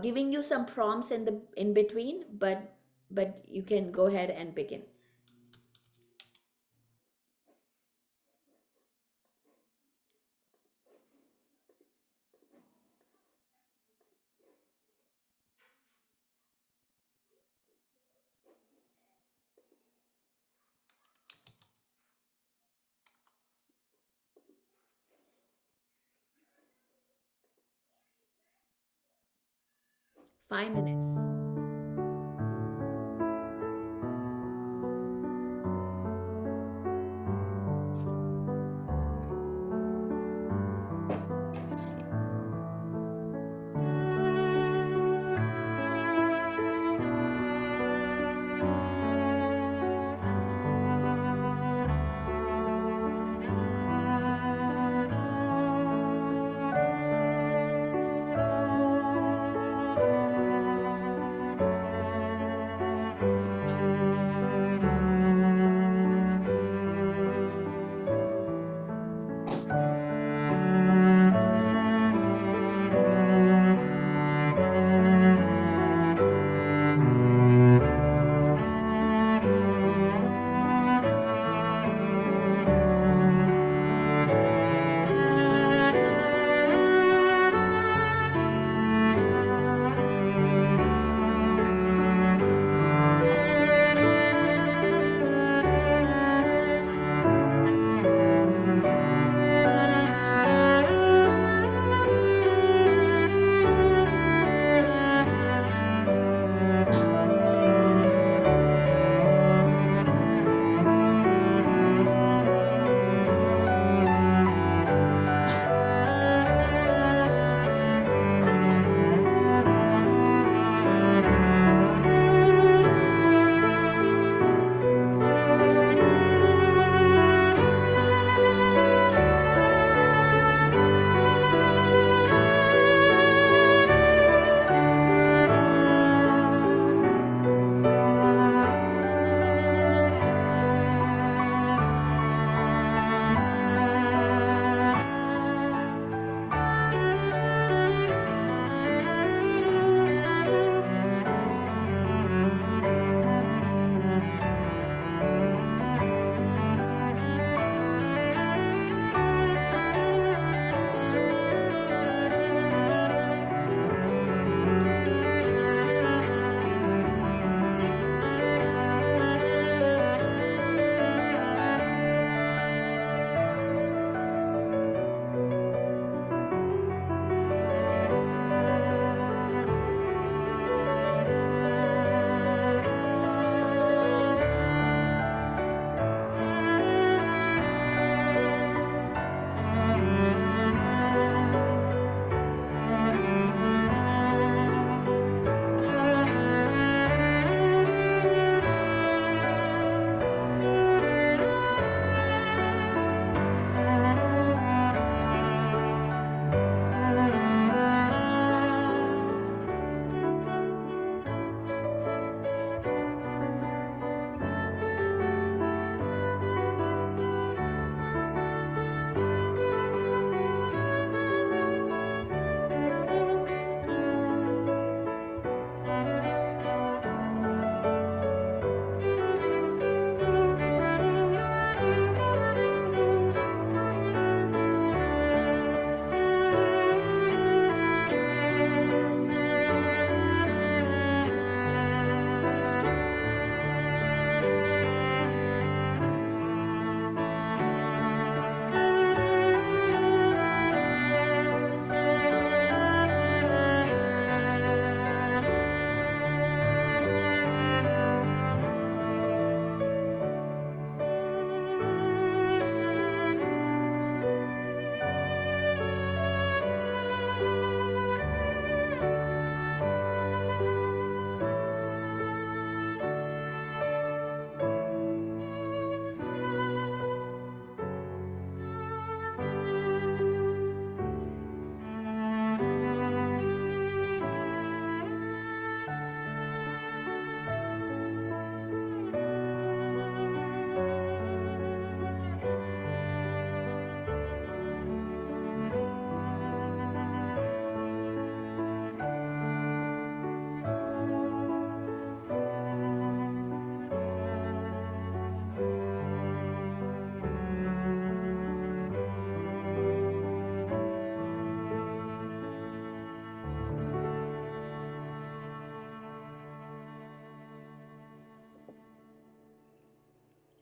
giving you some prompts in between, but you can go ahead and begin. Five minutes.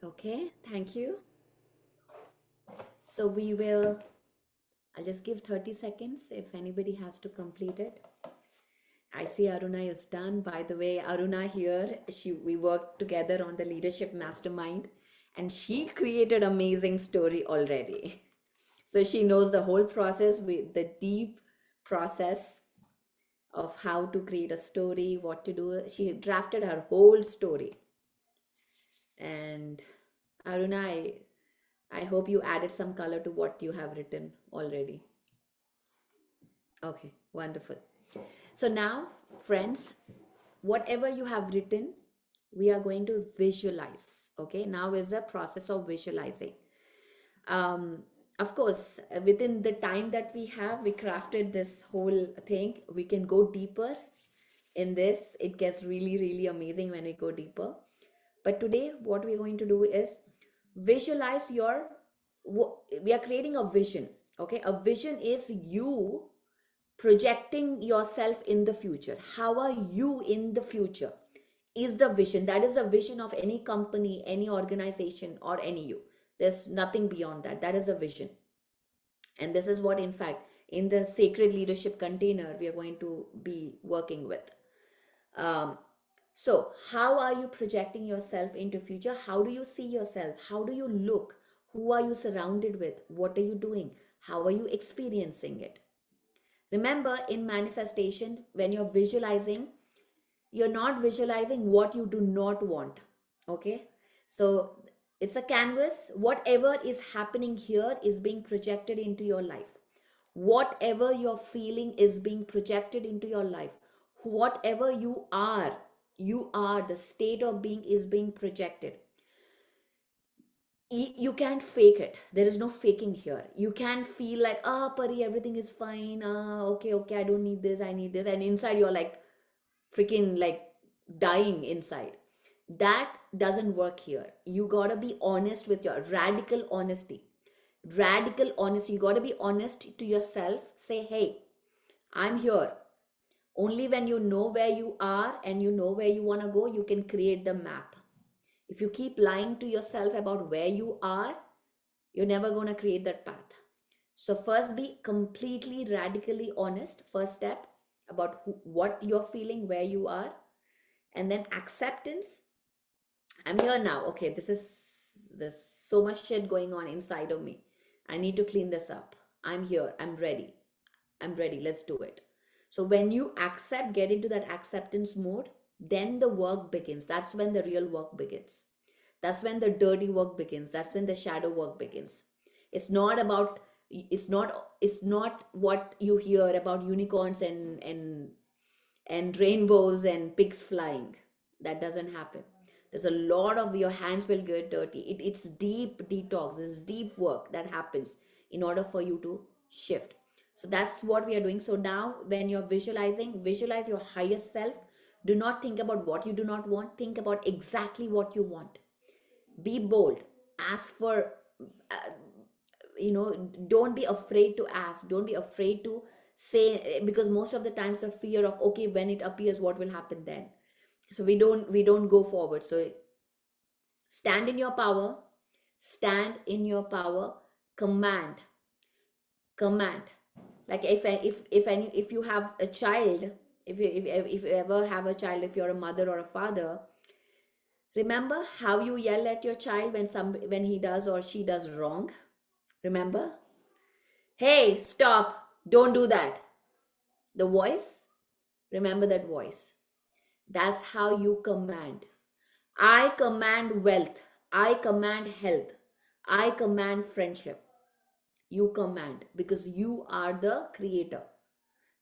Okay, thank you. So we will, I'll just give 30 seconds if anybody has to complete it. I see Aruna is done. By the way, Aruna here, we worked together on the leadership mastermind, and she created amazing story already. So she knows the whole process, with the deep process of how to create a story, what to do. She drafted her whole story. And Aruna, I hope you added some color to what you have written already. Okay, wonderful. So now, friends, whatever you have written, we are going to visualize. Okay, now is the process of visualizing. Of course, within the time that we have, we crafted this whole thing. We can go deeper in this. It gets really, really amazing when we go deeper. But today, what we're going to do is visualize we are creating a vision. Okay, a vision is you projecting yourself in the future. How are you in the future? Is the vision. That is the vision of any company, any organization, or any you. There's nothing beyond that. That is a vision. And this is what, in fact, in the sacred leadership container, we are going to be working with. So how are you projecting yourself into future? How do you see yourself? How do you look? Who are you surrounded with? What are you doing? How are you experiencing it? Remember, in manifestation, when you're visualizing, you're not visualizing what you do not want. Okay, so it's a canvas. Whatever is happening here is being projected into your life. Whatever you're feeling is being projected into your life. Whatever you are, the state of being is being projected. You can't fake it. There is no faking here. You can't feel like, Pari, everything is fine. Okay, I don't need this, I need this. And inside you're like freaking like dying inside. That doesn't work here. You gotta be honest with your radical honesty. Radical honesty. You gotta be honest to yourself. Say, hey, I'm here. Only when you know where you are and you know where you wanna go, you can create the map. If you keep lying to yourself about where you are, you're never going to create that path. So first, be completely radically honest. First step about what you're feeling, where you are, and then acceptance. I'm here now. Okay, there's so much shit going on inside of me. I need to clean this up. I'm here. I'm ready. Let's do it. So when you accept, get into that acceptance mode, then the work begins. That's when the real work begins. That's when the dirty work begins. That's when the shadow work begins. It's not about, it's not what you hear about unicorns and rainbows and pigs flying. That doesn't happen. There's a lot of your hands will get dirty. It's deep detox. It's deep work that happens in order for you to shift. So that's what we are doing. So now when you're visualizing, visualize your highest self. Do not think about what you do not want. Think about exactly what you want. Be bold. Ask for, don't be afraid to ask. Don't be afraid to say, because most of the times the fear of, okay, when it appears, what will happen then? So we don't go forward. So stand in your power. Stand in your power. Command. Like if you have a child, if you ever have a child, if you're a mother or a father, remember how you yell at your child when he does or she does wrong. Remember, hey, stop, don't do that. The voice, remember that voice. That's how you command. I command wealth. I command health. I command friendship. You command because you are the creator.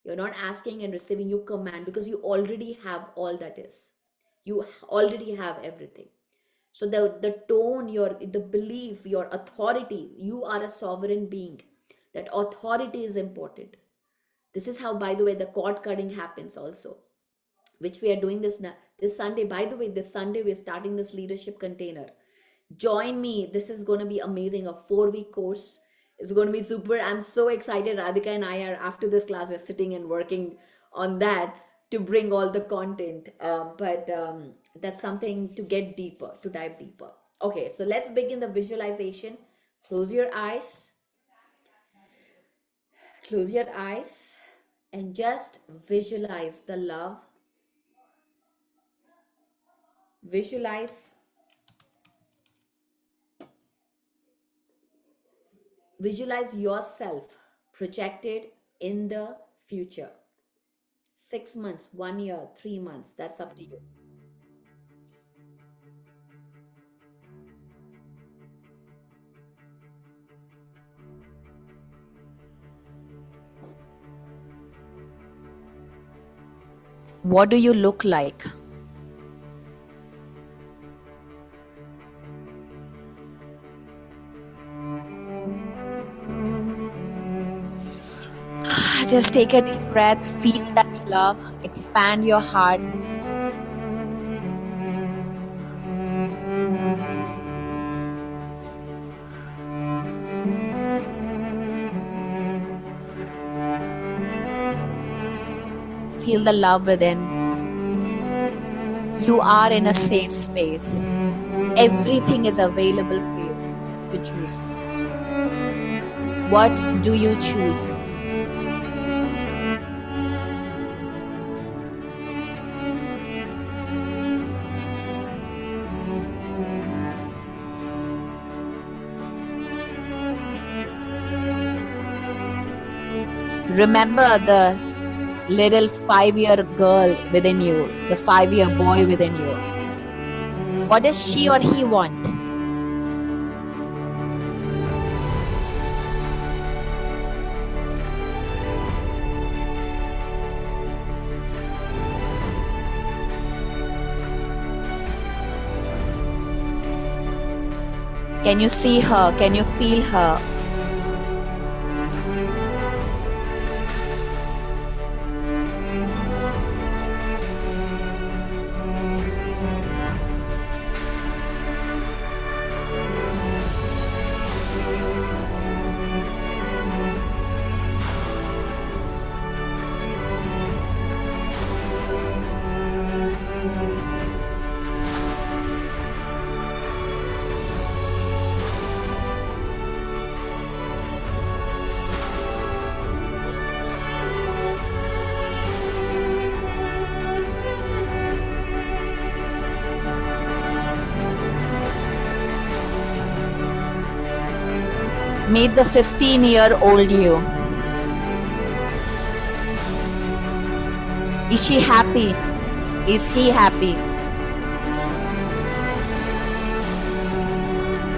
You're not asking and receiving, you command because you already have all that is. You already have everything. So the tone, the belief, your authority, you are a sovereign being. That authority is important. This is how, by the way, the cord cutting happens also, which we are doing this Sunday. By the way, this Sunday we're starting this leadership container. Join me. This is going to be amazing. A 4-week course. It's going to be super. I'm so excited. Radhika and I are, after this class, we're sitting and working on that to bring all the content. But that's something to get deeper, to dive deeper. Okay, so let's begin the visualization. Close your eyes. Close your eyes and just visualize the love. Visualize yourself projected in the future. 6 months, 1 year, 3 months, that's up to you. What do you look like? Just take a deep breath, feel that love, expand your heart. Feel the love within. You are in a safe space. Everything is available for you to choose. What do you choose? Remember the little 5-year girl within you, the 5-year boy within you. What does she or he want? Can you see her? Can you feel her? Meet the 15-year-old you. Is she happy? Is he happy?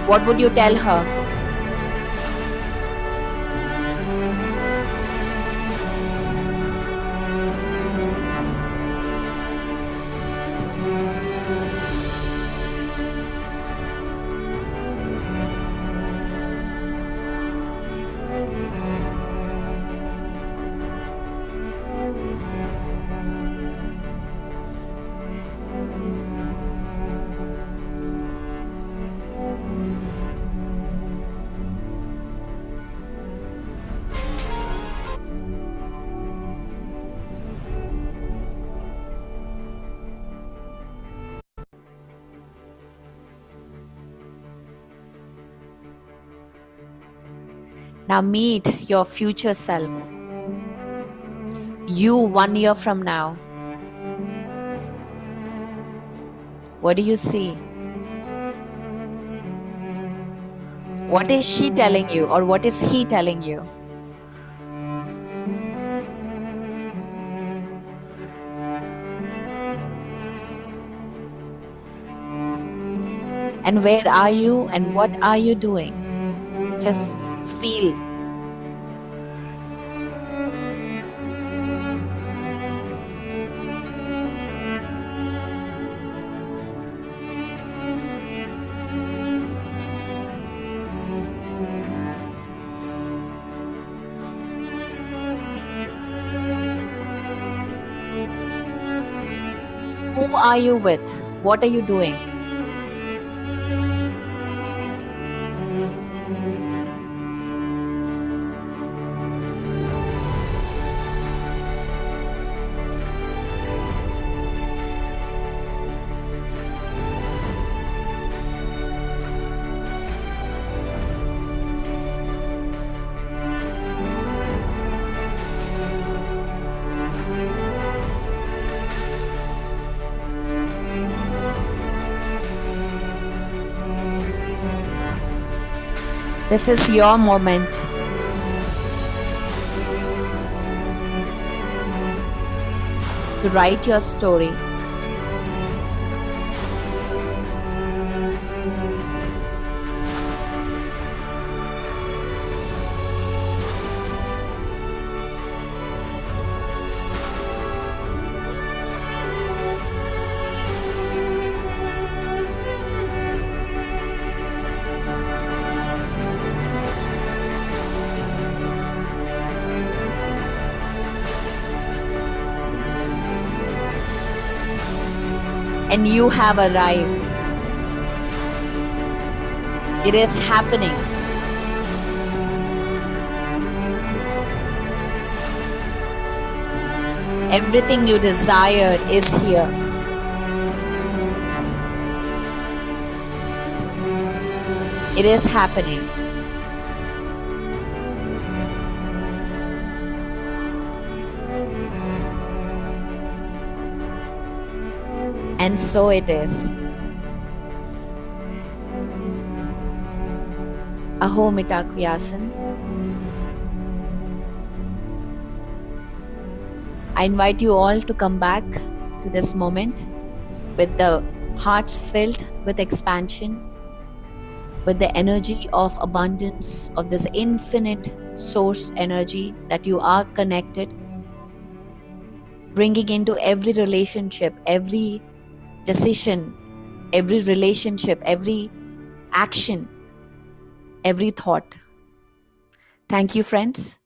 What would you tell her? Now meet your future self. You 1 year from now. What do you see? What is she telling you, or what is he telling you? And where are you and what are you doing? Just feel. Who are you with? What are you doing? This is your moment. To write your story. And you have arrived. It is happening. Everything you desired is here. It is happening. And so it is. Aho Mitakvyasan. I invite you all to come back to this moment with the hearts filled with expansion, with the energy of abundance, of this infinite source energy that you are connected, bringing into every relationship, every decision, every relationship, every action, every thought. Thank you, friends.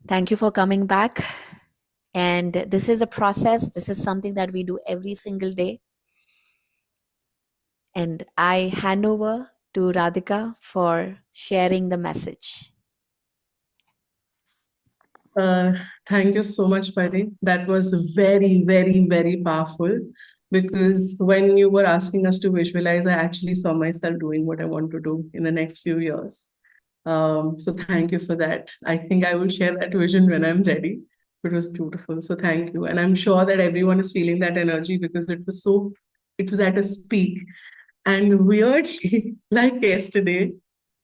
Thank you for coming back. And this is a process. This is something that we do every single day. And I hand over to Radhika for sharing the message. Thank you so much, Pari. That was very, very, very powerful because when you were asking us to visualize, I actually saw myself doing what I want to do in the next few years. So thank you for that. I think I will share that vision when I'm ready. It was beautiful. So thank you. And I'm sure that everyone is feeling that energy because it was at its peak. And weirdly, like yesterday,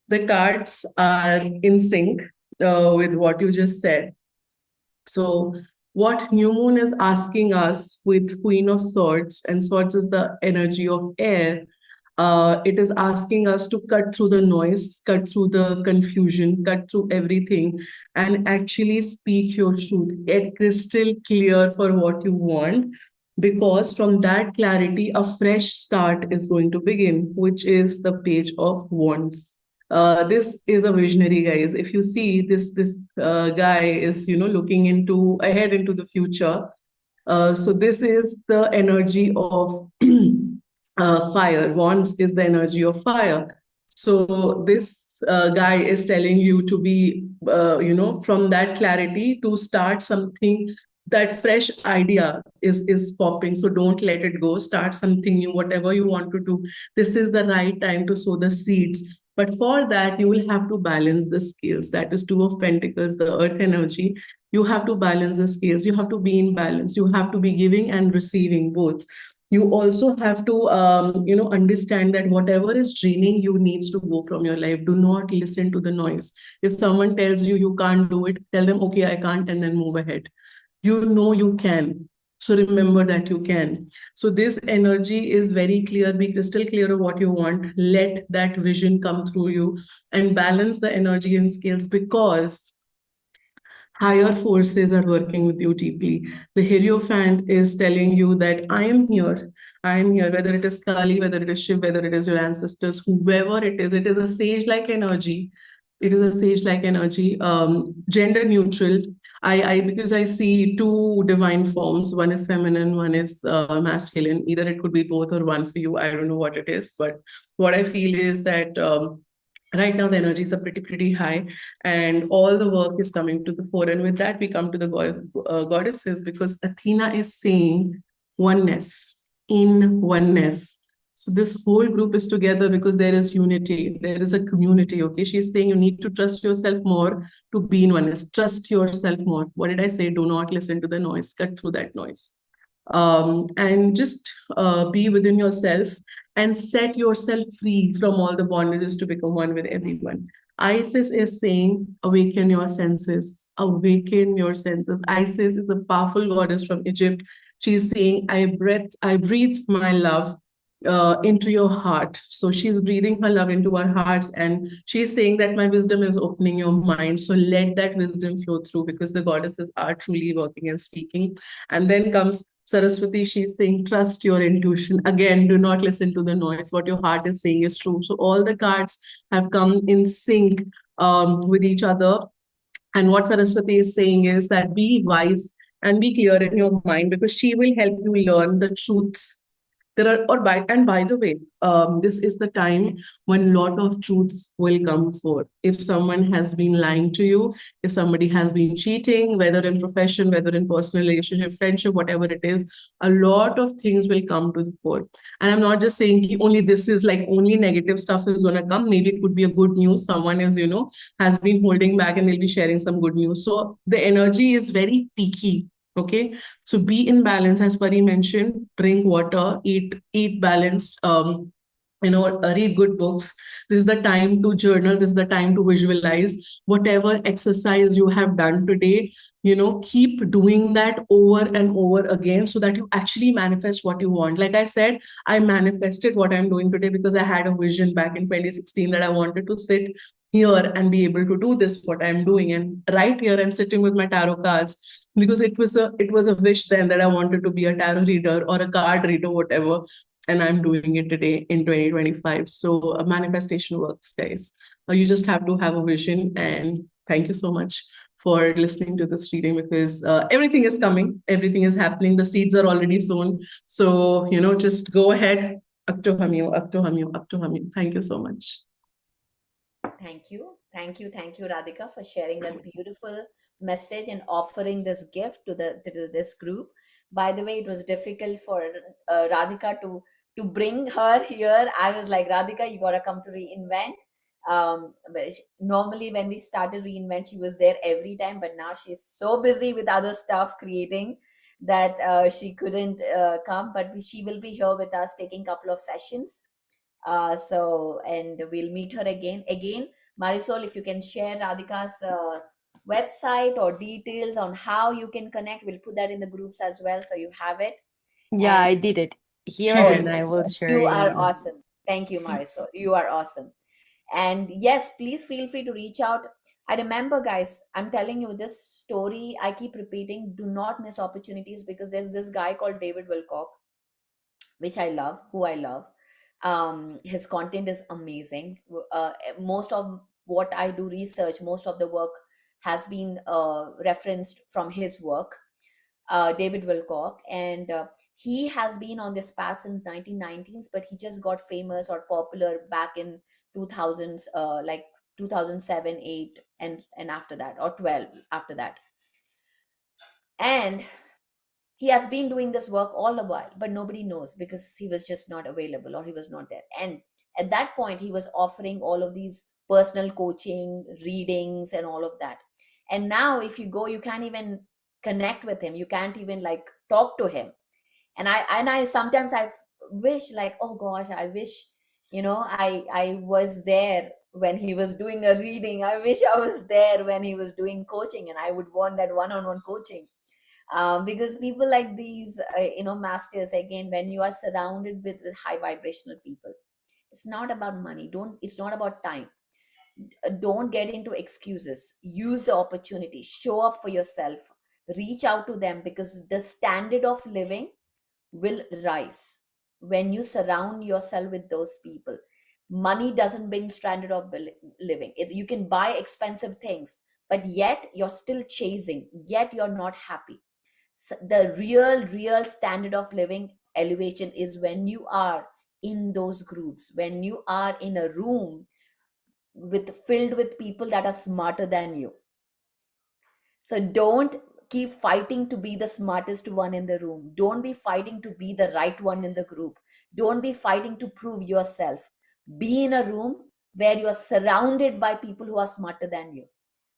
the cards are in sync with what you just said. So, what new moon is asking us with Queen of Swords, and Swords is the energy of air. It is asking us to cut through the noise, cut through the confusion, cut through everything, and actually speak your truth. Get crystal clear for what you want, because from that clarity, a fresh start is going to begin, which is the Page of Wands. This is a visionary, guys. If you see this guy is looking into ahead into the future. So this is the energy of fire. Wands is the energy of fire. So this guy is telling you to be from that clarity to start something. That fresh idea is popping, so don't let it go. Start something new, whatever you want to do. This is the right time to sow the seeds, but for that you will have to balance the scales. That is Two of Pentacles, the earth energy. You have to balance the scales. You have to be in balance. You have to be giving and receiving both. You also have to understand that whatever is draining you needs to go from your life. Do not listen to the noise. If someone tells you you can't do it, tell them, okay, I can't, and then move ahead. You know you can. So remember that you can. So this energy is very clear. Be crystal clear of what you want. Let that vision come through you and balance the energy and scales, because higher forces are working with you deeply. The Hierophant is telling you that I am here. I am here, whether it is Kali, whether it is Shiv, whether it is your ancestors, whoever it is a sage-like energy. It is a sage-like energy, gender neutral. I because I see two divine forms. One is feminine, one is masculine. Either it could be both or one for you. I don't know what it is, but what I feel is that right now the energies are pretty high, and all the work is coming to the fore. And with that, we come to the goddesses, because Athena is saying oneness, in oneness. So this whole group is together because there is unity, there is a community. Okay, she's saying you need to trust yourself more to be in oneness. Trust yourself more. What did I say? Do not listen to the noise. Cut through that noise, and just be within yourself and set yourself free from all the bondages to become one with everyone. Isis is saying, awaken your senses, awaken your senses. Isis is a powerful goddess from Egypt. She's saying, I breathe my love into your heart. So she's breathing her love into our hearts, and she's saying that my wisdom is opening your mind. So let that wisdom flow through, because the goddesses are truly working and speaking. And then comes Saraswati. She's saying, trust your intuition. Again, do not listen to the noise. What your heart is saying is true. So all the cards have come in sync with each other. And what Saraswati is saying is that be wise and be clear in your mind, because she will help you learn the truths. There are, or by the way, this is the time when a lot of truths will come forth. If someone has been lying to you, if somebody has been cheating, whether in profession, whether in personal relationship, friendship, whatever it is, a lot of things will come to the fore. And I'm not just saying only this is like only negative stuff is going to come. Maybe it could be a good news. Someone is, has been holding back and they'll be sharing some good news. So the energy is very peaky. Okay. So be in balance, as Pari mentioned, drink water, eat balanced, read good books. This is the time to journal. This is the time to visualize whatever exercise you have done today. Keep doing that over and over again so that you actually manifest what you want. Like I said, I manifested what I'm doing today because I had a vision back in 2016 that I wanted to sit here and be able to do this, what I'm doing. And right here, I'm sitting with my tarot cards because it was a wish then that I wanted to be a tarot reader or a card reader, whatever. And I'm doing it today in 2025. So manifestation works, guys. You just have to have a vision. And thank you so much for listening to this reading, because everything is coming, everything is happening. The seeds are already sown. So, just go ahead. Up to Hamyo, up to Hamyo, up to Hamyo. Thank you so much. Thank you. Thank you. Thank you, Radhika, for sharing that beautiful message and offering this gift to this group. By the way, it was difficult for Radhika to bring her here. I was like, Radhika, you gotta come to ReInvent. Normally when we started ReInvent, she was there every time, but now she's so busy with other stuff creating that she couldn't come. But she will be here with us taking a couple of sessions. And we'll meet her again. Marisol, if you can share Radhika's website or details on how you can connect, we'll put that in the groups as well, so you have it. Yeah, And I did it here, She and did. I will share you it are again. awesome. Thank you, Marisol. You are awesome. And yes, please feel free to reach out. I remember, guys, I'm telling you this story, I keep repeating, do not miss opportunities, because there's this guy called David Wilcock, who I love. His content is amazing. Most of what I do research, most of the work has been referenced from his work, David Wilcock. And he has been on this path since 1990s, but he just got famous or popular back in 2000s, like 2007, 8, and after that, or 12 after that. And he has been doing this work all the while, but nobody knows because he was just not available or he was not there. And at that point, he was offering all of these personal coaching, readings, and all of that. And now, if you go, you can't even connect with him. You can't even like talk to him. And I sometimes I wish, like, oh gosh, I wish, I was there when he was doing a reading. I wish I was there when he was doing coaching, and I would want that one-on-one coaching. Because people like these, masters, again, when you are surrounded with high vibrational people, it's not about money. It's not about time. Don't get into excuses. Use the opportunity. Show up for yourself. Reach out to them, because the standard of living will rise when you surround yourself with those people. Money doesn't bring standard of living. You can buy expensive things, but yet you're still chasing, yet you're not happy. So the real standard of living elevation is when you are in those groups, when you are in a room filled with people that are smarter than you. So don't keep fighting to be the smartest one in the room. Don't be fighting to be the right one in the group. Don't be fighting to prove yourself. Be in a room where you are surrounded by people who are smarter than you.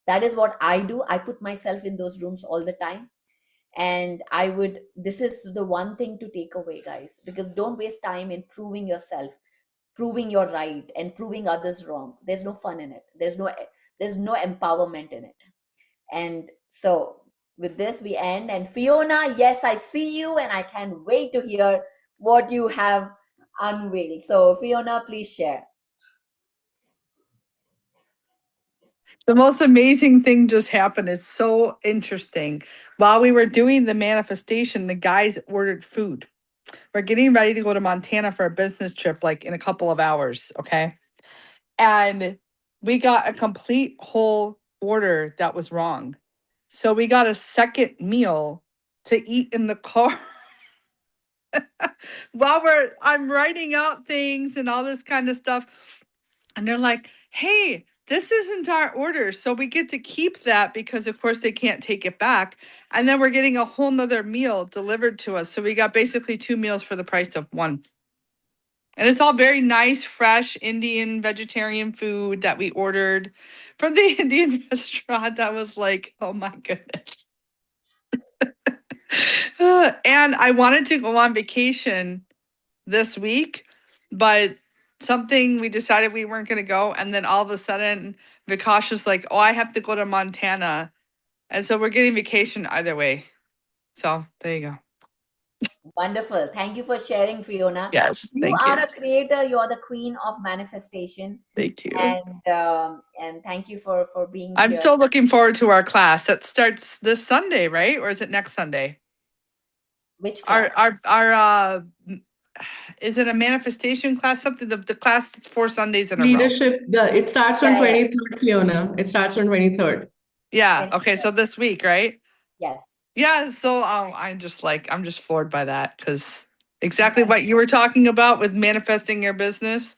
That is what I do. I put myself in those rooms all the time. And this is the one thing to take away, guys, because don't waste time in proving yourself, proving you're right and proving others wrong. There's no fun in it. There's no empowerment in it. And so with this we end. And Fiona, yes, I see you and I can't wait to hear what you have unveiled. So Fiona, please share. The most amazing thing just happened. It's so interesting. While we were doing the manifestation, the guys ordered food. We're getting ready to go to Montana for a business trip, like in a couple of hours. Okay. And we got a complete whole order that was wrong. So we got a second meal to eat in the car. While I'm writing out things and all this kind of stuff. And they're like, hey, this isn't our order. So we get to keep that because, of course, they can't take it back. And then we're getting a whole nother meal delivered to us. So we got basically 2 meals for the price of one. And it's all very nice, fresh Indian vegetarian food that we ordered from the Indian restaurant. I was like, oh my goodness. And I wanted to go on vacation this week, but we decided we weren't going to go. And then all of a sudden, Vikash was like, oh, I have to go to Montana. And so we're getting vacation either way. So there you go. Wonderful. Thank you for sharing, Fiona. Yes, you are a creator. You're the queen of manifestation. Thank you. And thank you for being I'm here. so looking forward to our class. That starts this Sunday, right? Or is it next Sunday? Which class? Our is it a manifestation class? Something the class is 4 Sundays in a row. Leadership, it starts on 23rd, Fiona. It starts on 23rd. Yeah. Okay. So this week, right? Yes. Yeah. So I'm just floored by that, because exactly what you were talking about with manifesting your business.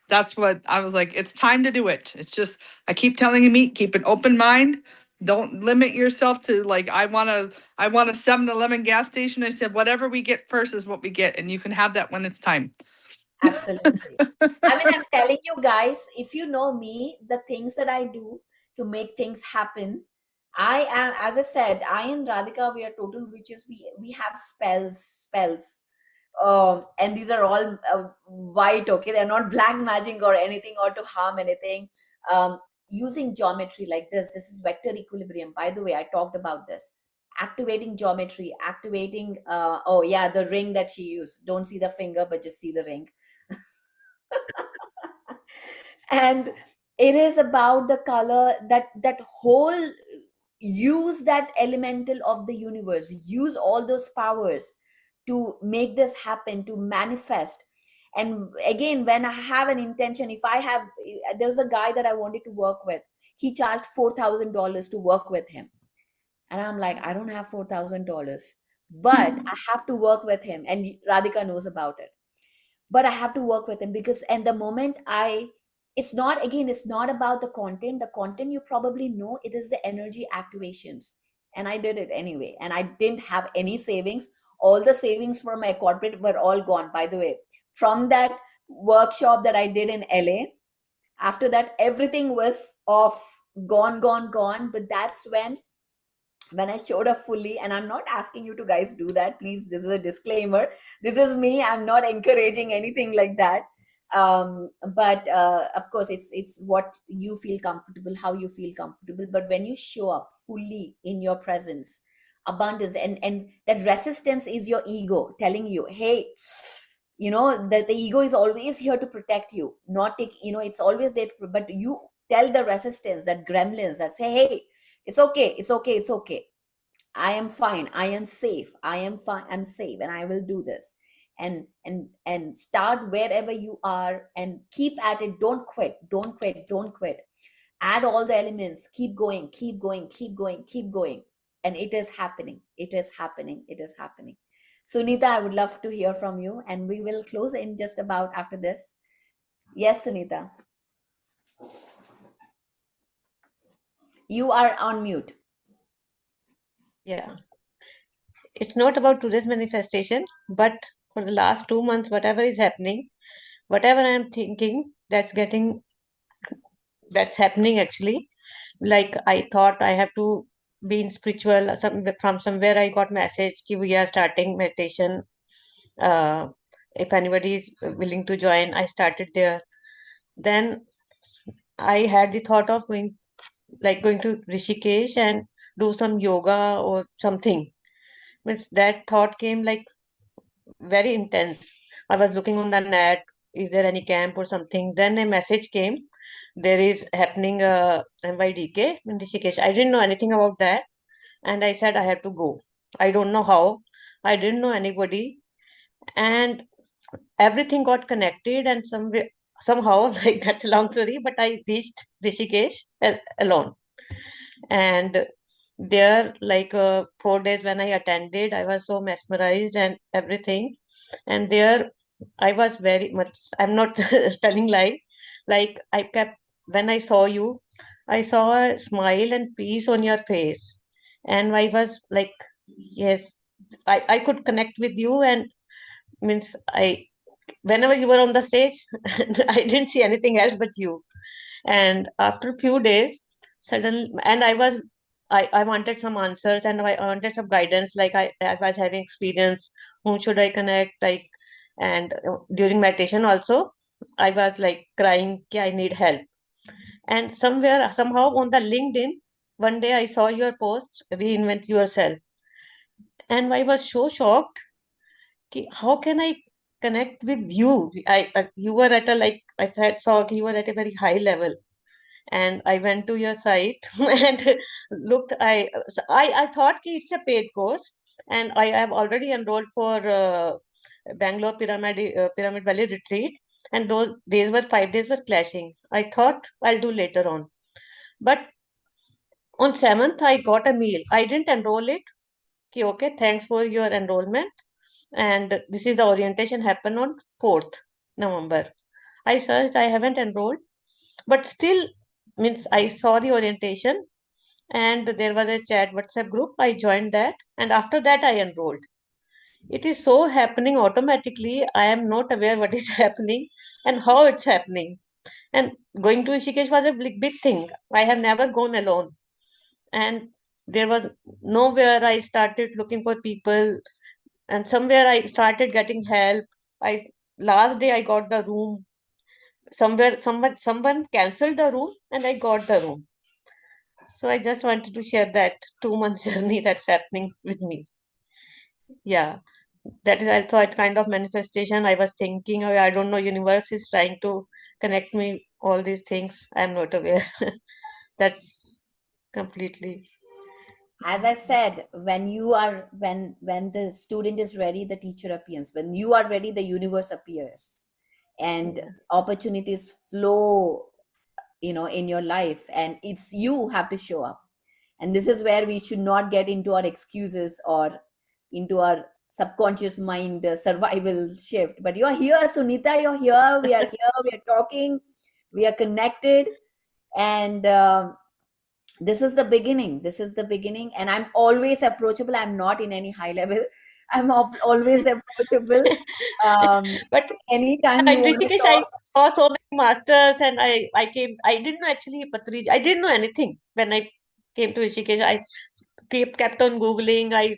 That's what I was like, it's time to do it. It's just, I keep telling me, keep an open mind. Don't limit yourself to like, I want a 7-Eleven gas station. I said, whatever we get first is what we get. And you can have that when it's time. Absolutely. I mean, I'm telling you guys, if you know me, the things that I do to make things happen, I am, as I said, I and Radhika, we are total witches. We have spells. And these are all white, okay? They're not black magic or anything or to harm anything. Using geometry like this is vector equilibrium. By the way, I talked about this. Activating geometry, activating, oh yeah, the ring that she used. Don't see the finger, but just see the ring. And it is about the color, that whole, use that elemental of the universe, use all those powers to make this happen, to manifest. And again, when I have an intention, there was a guy that I wanted to work with. He charged $4,000 to work with him, and I'm like, I don't have $4,000, but I have to work with him, and Radhika knows about it. But I have to work with him because, and the moment it's not about the content. The content, you probably know, it is the energy activations. And I did it anyway. And I didn't have any savings. All the savings for my corporate were all gone, by the way. From that workshop that I did in LA, after that, everything was off, gone. But that's when I showed up fully. And I'm not asking you to guys do that, please. This is a disclaimer. This is me. I'm not encouraging anything like that. But of course, it's what you feel comfortable, how you feel comfortable. But when you show up fully in your presence, abundance, and that resistance is your ego telling you, hey, that the ego is always here to protect you, not take, it's always there. But you tell the resistance, that gremlins that say, hey, it's okay. I am fine. I am safe. I am fine. I'm safe, and I will do this. And start wherever you are and keep at it. Don't quit. Add all the elements. Keep going. And it is happening. Sunita, I would love to hear from you, and we will close in just about after this. Yes, Sunita. You are on mute. Yeah. It's not about today's manifestation, but for the last 2 months, whatever is happening, whatever I am thinking, that's happening actually. Like I thought I have to been spiritual. From somewhere I got message ki we are starting meditation. If anybody is willing to join, I started there. Then I had the thought of going to Rishikesh and do some yoga or something. Means that thought came like very intense. I was looking on the net, is there any camp or something? Then a message came, there is happening a MYDK in Rishikesh. I didn't know anything about that, and I said I have to go. I don't know how. I didn't know anybody, and everything got connected, and somehow, like that's a long story, but I reached Rishikesh alone. And there, 4 days when I attended, I was so mesmerized and everything. And there, I was very much, I'm not telling lie, like I kept, when I saw you, I saw a smile and peace on your face. And I was like, yes, I could connect with you. And means whenever you were on the stage, I didn't see anything else but you. And after a few days, suddenly, and I wanted some answers, and I wanted some guidance. Like I was having experience, whom should I connect? Like, and during meditation also, I was like crying, I need help. And somehow on the LinkedIn, one day I saw your post, Reinvent Yourself. And I was so shocked. How can I connect with you? You were at a, like I said, saw you were at a very high level. And I went to your site and looked. I thought ki it's a paid course, and I have already enrolled for Bangalore Pyramid Valley retreat, and those days were 5 days were clashing. I thought I'll do later on, but on 7th I got a mail. I didn't enroll it. Ki, okay, thanks for your enrollment, and this is the orientation happened on 4th November. I searched. I haven't enrolled, but still, means I saw the orientation, and there was a chat WhatsApp group. I joined that, and after that I enrolled. It is so happening automatically. I am not aware what is happening and how it's happening. And going to Rishikesh was a big thing. I have never gone alone, and there was nowhere. I started looking for people, and somewhere I started getting help. I Last day I got the room. Somewhere someone canceled the room, and I got the room. So I just wanted to share that 2 months journey that's happening with me. Yeah, that is also a kind of manifestation. I was thinking, oh, I don't know, universe is trying to connect me all these things. I'm not aware. That's completely. As I said, when the student is ready, the teacher appears. When you are ready, the universe appears, and Yeah. opportunities flow, in your life, and it's you who have to show up. And this is where we should not get into our excuses or into our subconscious mind survival shift. But you're here, Sunita, you're here, we are here, we are talking, we are connected, and this is the beginning. This is the beginning, and I'm always approachable. I'm not in any high level. I'm always approachable. But Anytime you in want to Rishikesh, I talk. saw so many masters, and I came. I didn't know actually Patriji. I didn't know anything when I came to Rishikesh. I kept on googling. I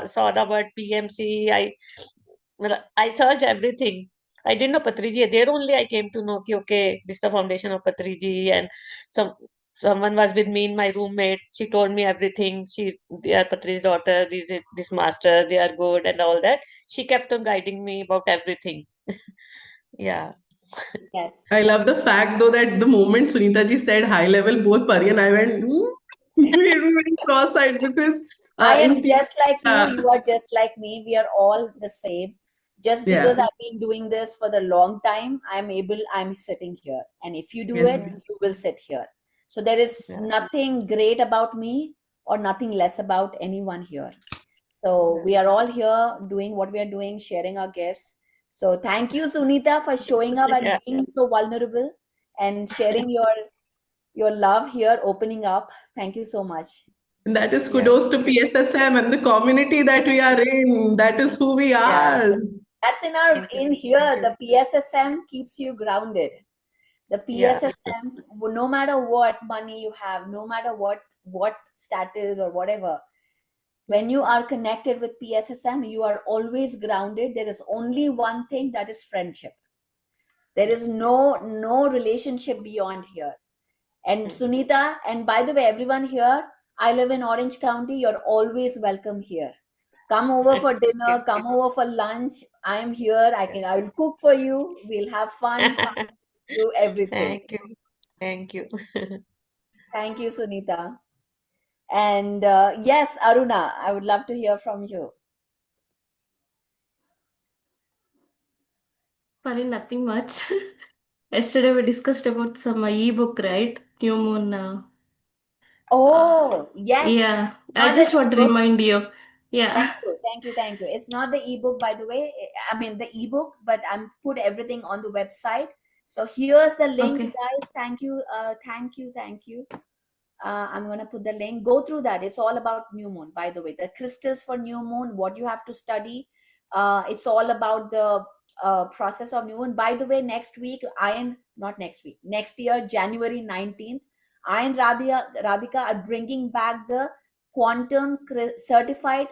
saw the word PMC. I searched everything. I didn't know Patriji. There only I came to know, okay, this is the foundation of Patriji, and some someone was with me in my roommate. She told me everything. They are Patri's daughter. This master. They are good and all that. She kept on guiding me about everything. Yeah. Yes. I love the fact though that the moment Sunita ji said high level, both Pari and I went, we were very cross-eyed because I am in just like you. yeah, You are just like me. We are all the same. Just because yeah, I've been doing this for the long time, I'm sitting here. And if you do it, yes. you will sit here. So there is Yeah. nothing great about me or nothing less about anyone here. So Yeah. we are all here doing what we are doing, sharing our gifts. So thank you, Sunita, for showing up and Yeah. being so vulnerable and sharing your love here, opening up. Thank you so much. And that is Yeah. kudos to PSSM and the community that we are in. That is who we Yeah. are. That's Thank you. in Thank here. you. The PSSM keeps you grounded. The Yeah. PSSM, no matter what money you have, no matter what status or whatever, when you are connected with PSSM, you are always grounded. There is only one thing, that is friendship. There is no relationship beyond here. And Sunita, and by the way, everyone here, I live in Orange County. You're always welcome here. Come over for dinner, come over for lunch. I am here. I will cook for you. We'll have fun, do everything. Thank you. Thank you. Thank you, Sunita. And yes, Aruna, I would love to hear from you. Pari, nothing much. Yesterday we discussed about some ebook, right? New Moon. Oh, yes. Yeah, I Not the just want to ebook. remind you. Yeah. Thank you. It's not the ebook, by the way. I mean the ebook, but I'm put everything on the website. So here's the link, Okay. guys. Thank you. Thank you. I'm gonna put the link. Go through that. It's all about new moon, by the way. The crystals for new moon, what you have to study. It's all about the process of new moon. By the way, next year, January 19th, I and Radhika are bringing back the certified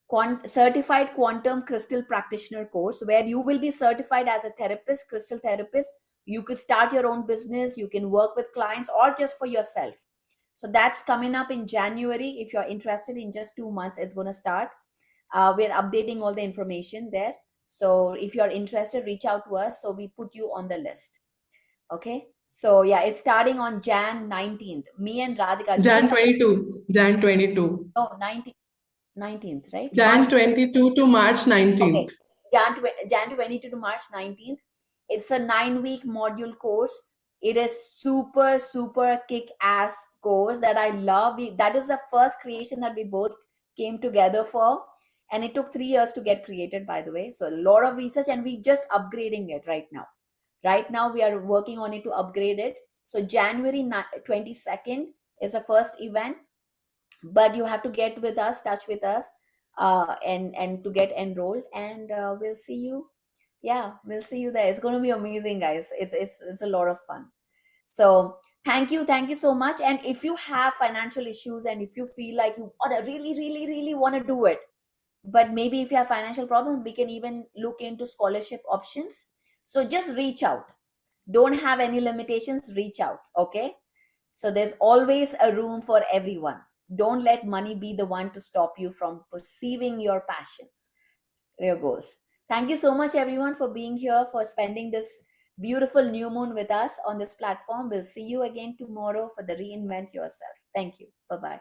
quantum crystal practitioner course, where you will be certified as a therapist, crystal therapist. You could start your own business, you can work with clients or just for yourself. So that's coming up in January. If you're interested, in just 2 months it's going to start. We're updating all the information there. So if you're interested, reach out to us so we put you on the list. Okay, so yeah, it's starting on Jan 19th. Me and Radhika, Jan 22. Jan 22. no, 19th, right? Jan March 22 to March 19th. Okay, Jan 22 to March 19th. It's a 9-week module course. It is super kick-ass course that I love. That is the first creation that we both came together for. And it took 3 years to get created, by the way. So a lot of research, and we just upgrading it right now. Right now, we are working on it to upgrade it. So January 22nd is the first event. But you have to get with us, touch with us, and to get enrolled, and we'll see you. Yeah, we'll see you there. It's going to be amazing, guys. It's a lot of fun. So thank you so much. And if you have financial issues, and if you feel like you really want to do it, but maybe if you have financial problems, we can even look into scholarship options. So just reach out. Don't have any limitations, reach out. Okay, so there's always a room for everyone. Don't let money be the one to stop you from perceiving your passion, your goals. Thank you so much, everyone, for being here, for spending this beautiful new moon with us on this platform. We'll see you again tomorrow for the Reinvent Yourself. Thank you. Bye-bye.